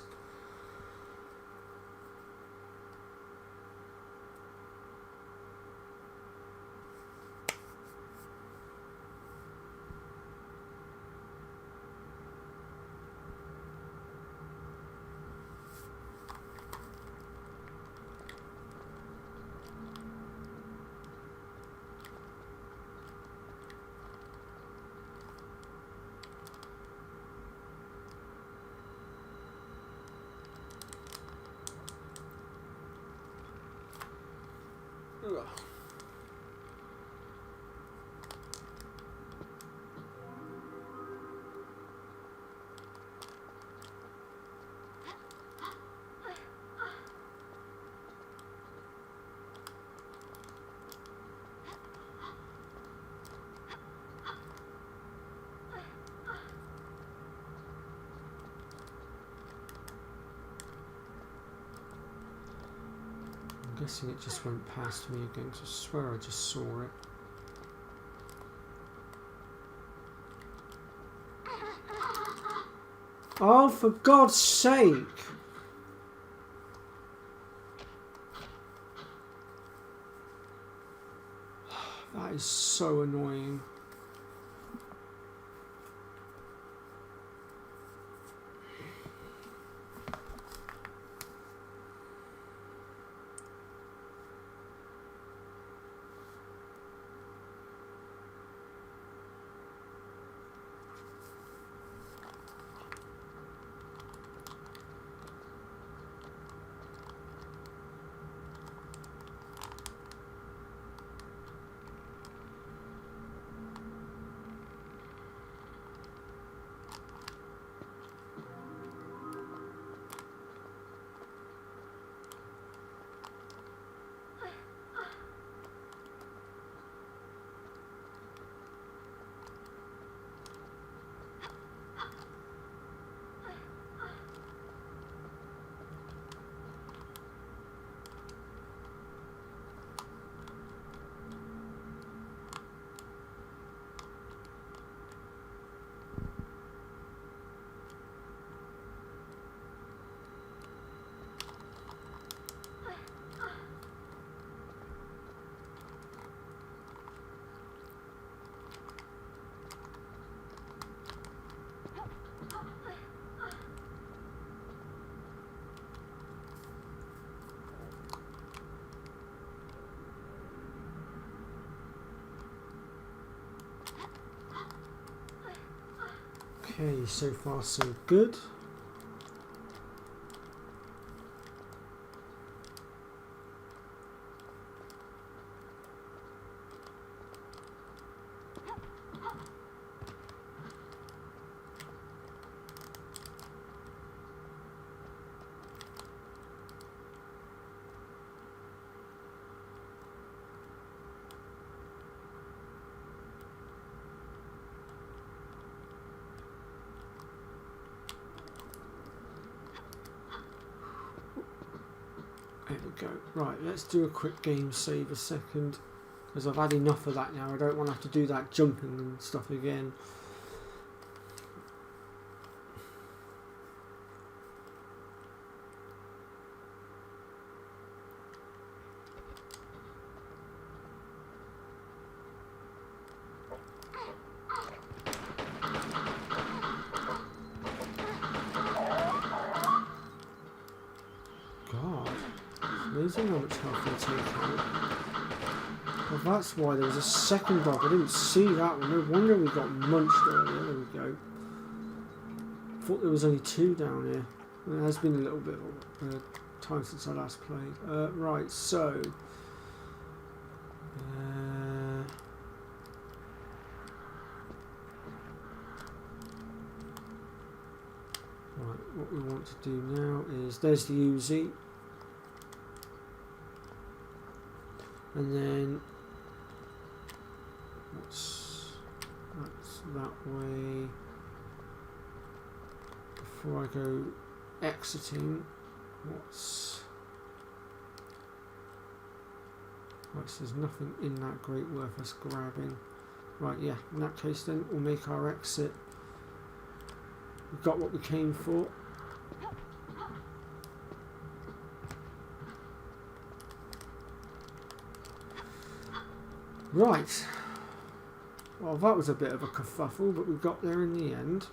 Ugh. I'm guessing it just went past me again, 'cause I swear I just saw it. Oh, for God's sake! That is so annoying. Okay, so far so good. There we go. Right, let's do a quick game save a second. Because I've had enough of that now. I don't want to have to do that jumping and stuff again. God, amazing how much health they take out. Well, that's why there was a second dog. I didn't see that one. No wonder we got munched earlier. There we go. Thought there was only 2 down here. Well, it has been a little bit of time since I last played. Right, so... right, what we want to do now is... There's the Uzi. And then... that's that way. Before I go exiting, what's... right, so there's nothing in that great worth us grabbing. Right, yeah, in that case then we'll make our exit. We've got what we came for. Right. Well, that was a bit of a kerfuffle, but we got there in the end.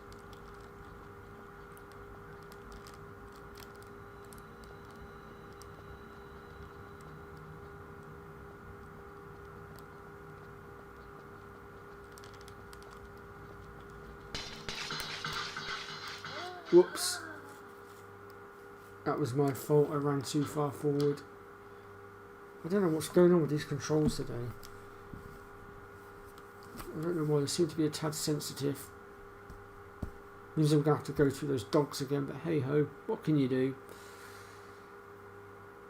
Whoops. That was my fault. I ran too far forward. I don't know what's going on with these controls today. I don't know why, they seem to be a tad sensitive. Means I'm going to have to go through those dogs again, but hey ho, what can you do?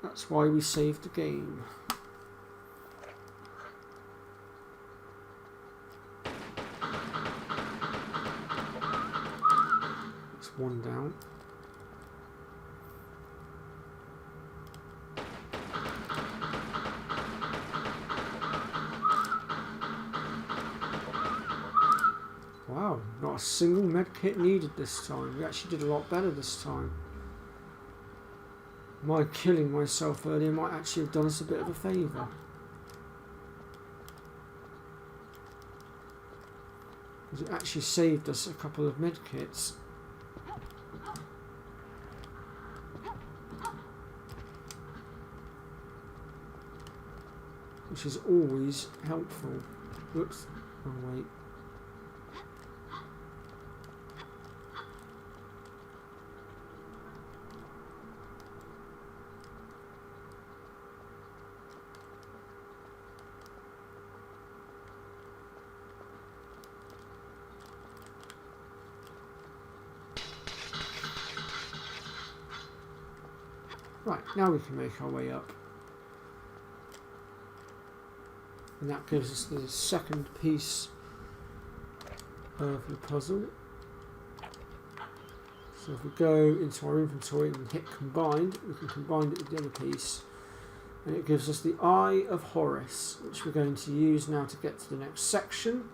That's why we saved the game. That's one down. Wow, not a single med kit needed this time. We actually did a lot better this time. My killing myself earlier might actually have done us a bit of a favour. Because it actually saved us a couple of med kits. Which is always helpful. Whoops, wrong way. Right, now we can make our way up. And that gives us the second piece of the puzzle. So if we go into our inventory and hit combined, we can combine it with the other piece. And it gives us the Eye of Horus, which we're going to use now to get to the next section.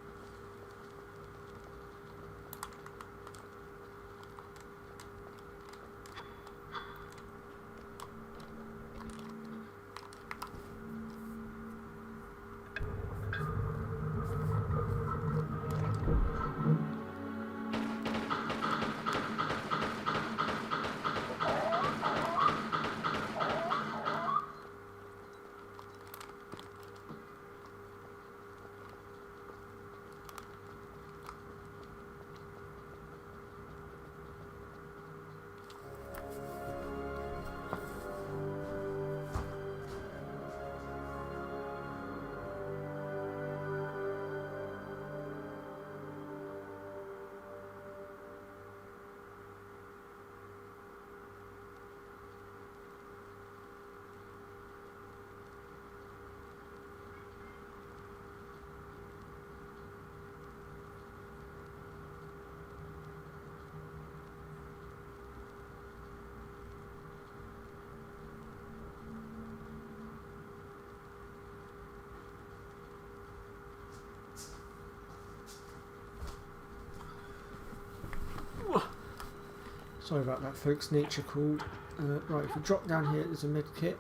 Sorry about that, folks. Nature called. Right, if we drop down here, there's a med kit.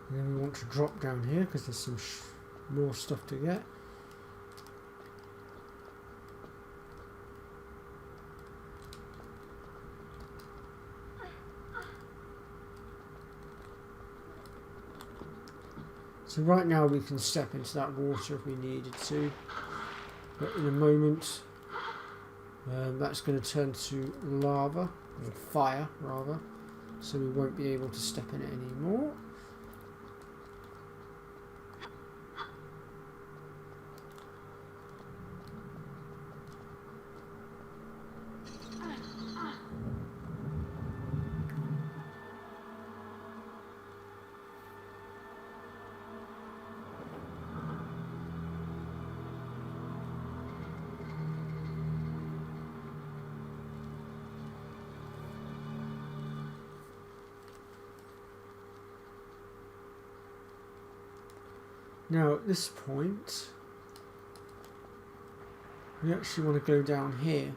And then we want to drop down here because there's some more stuff to get. So right now we can step into that water if we needed to, but in a moment that's going to turn to lava, or fire rather, so we won't be able to step in it anymore. Now at this point we actually want to go down here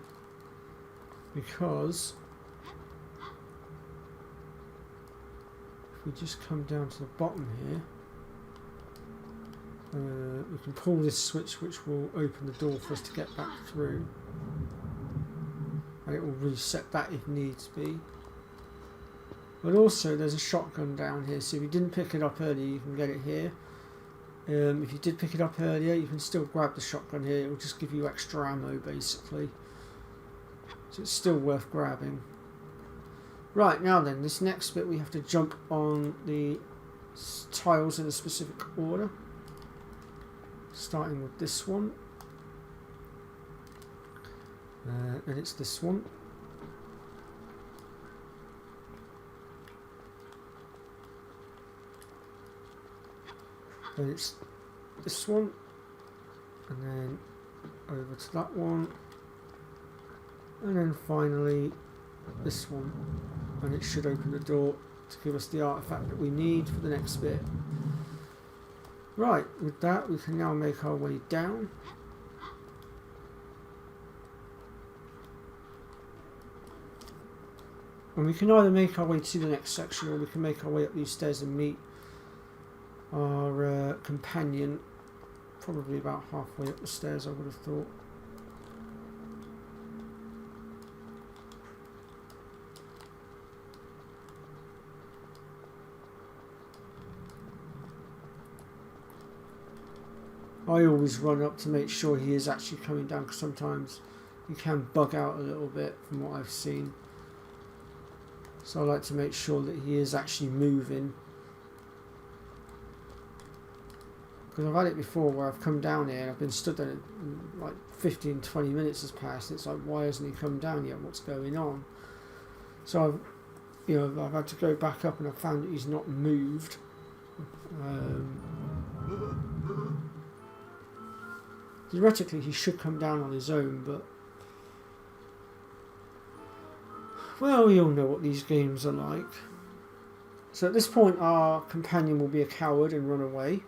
because if we just come down to the bottom here we can pull this switch which will open the door for us to get back through, and it will reset that if needs be. But also there's a shotgun down here, so if you didn't pick it up earlier you can get it here. If you did pick it up earlier, you can still grab the shotgun here. It will just give you extra ammo, basically. So it's still worth grabbing. Right, now then, this next bit we have to jump on the tiles in a specific order. Starting with this one. And it's this one. Then it's this one, and then over to that one, and then finally this one, and it should open the door to give us the artifact that we need for the next bit. Right, with that we can now make our way down. And we can either make our way to the next section, or we can make our way up these stairs and meet our companion, probably about halfway up the stairs, I would have thought. I always run up to make sure he is actually coming down, because sometimes he can bug out a little bit from what I've seen. So I like to make sure that he is actually moving. Because I've had it before where I've come down here and I've been stood there and like 15-20 minutes has passed. And it's like, why hasn't he come down yet? What's going on? So I've had to go back up and I've found that he's not moved. Theoretically he should come down on his own, but well, we all know what these games are like. So at this point our companion will be a coward and run away.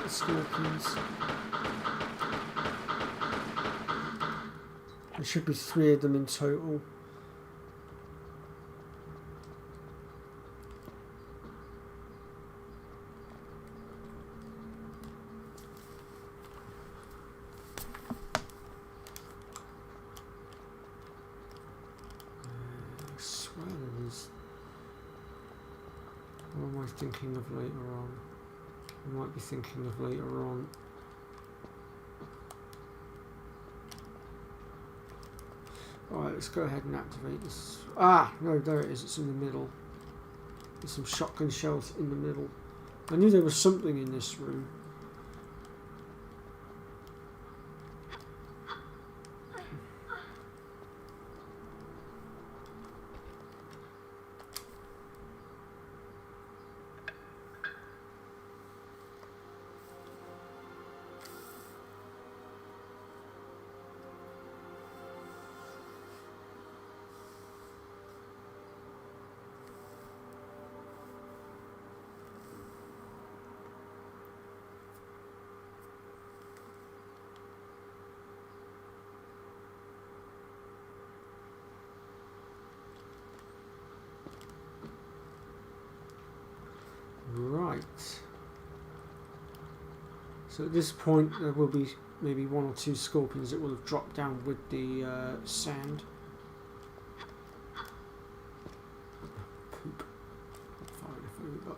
Scorpions. There should be 3 of them in total. I swear there is. What am I thinking of later on? I might be thinking of later on. Alright, let's go ahead and activate this. Ah, no, there it is. It's in the middle. There's some shotgun shells in the middle. I knew there was something in this room. Right. So at this point there will be maybe 1 or 2 scorpions that will have dropped down with the sand. Poop. Fire if we got.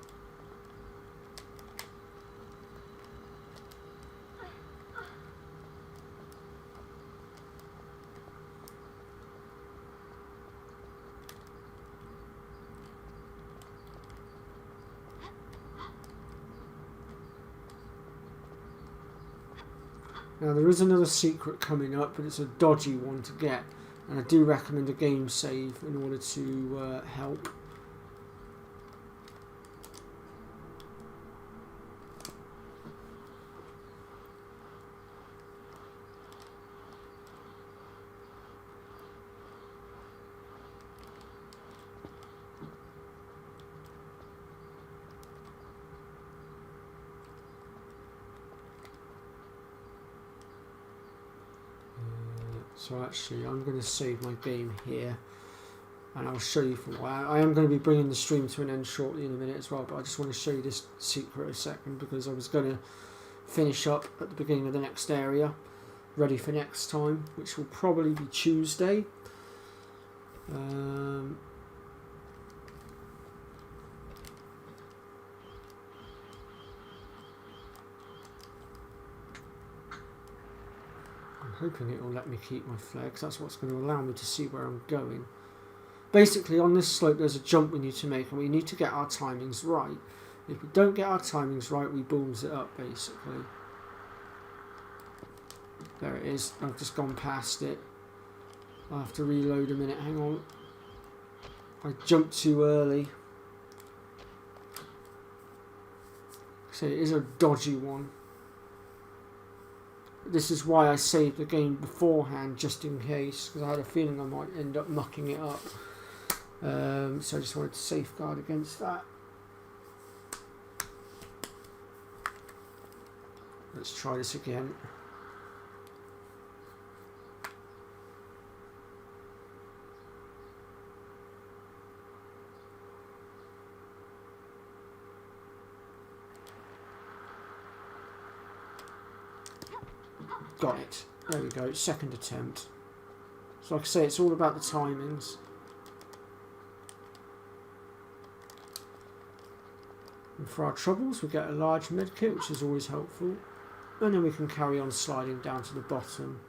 Now there is another secret coming up, but it's a dodgy one to get, and I do recommend a game save in order to help. So actually I'm going to save my game here, and I'll show you for why. I am going to be bringing the stream to an end shortly in a minute as well, but I just want to show you this secret a second, because I was going to finish up at the beginning of the next area, ready for next time, which will probably be Tuesday. Hoping it will let me keep my flags. That's what's going to allow me to see where I'm going. Basically on this slope there's a jump we need to make, and we need to get our timings right. If we don't get our timings right, we balls it up basically. There it is. I've just gone past it. I'll have to reload a minute. Hang on. I jumped too early. So it is a dodgy one. This is why I saved the game beforehand, just in case, because I had a feeling I might end up mucking it up. So I just wanted to safeguard against that. Let's try this again. Got it. There we go. Second attempt. So like I say, it's all about the timings. And for our troubles, we get a large medkit, which is always helpful. And then we can carry on sliding down to the bottom.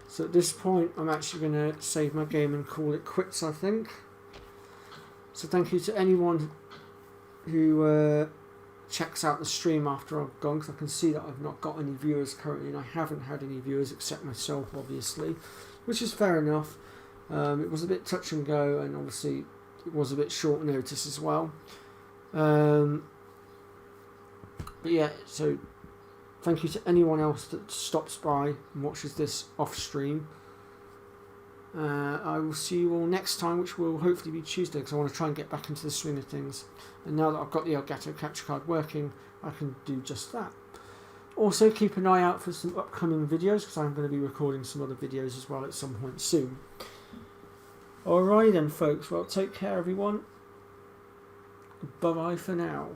So at this point I'm actually going to save my game and call it quits, I think. So thank you to anyone who checks out the stream after I've gone, because I can see that I've not got any viewers currently, and I haven't had any viewers except myself obviously, which is fair enough. It was a bit touch and go, and obviously it was a bit short notice as well. But yeah, so thank you to anyone else that stops by and watches this off stream. I will see you all next time, which will hopefully be Tuesday, because I want to try and get back into the swing of things. And now that I've got the Elgato capture card working, I can do just that. Also keep an eye out for some upcoming videos, because I'm going to be recording some other videos as well at some point soon. Alright then folks, well take care everyone. Bye bye for now.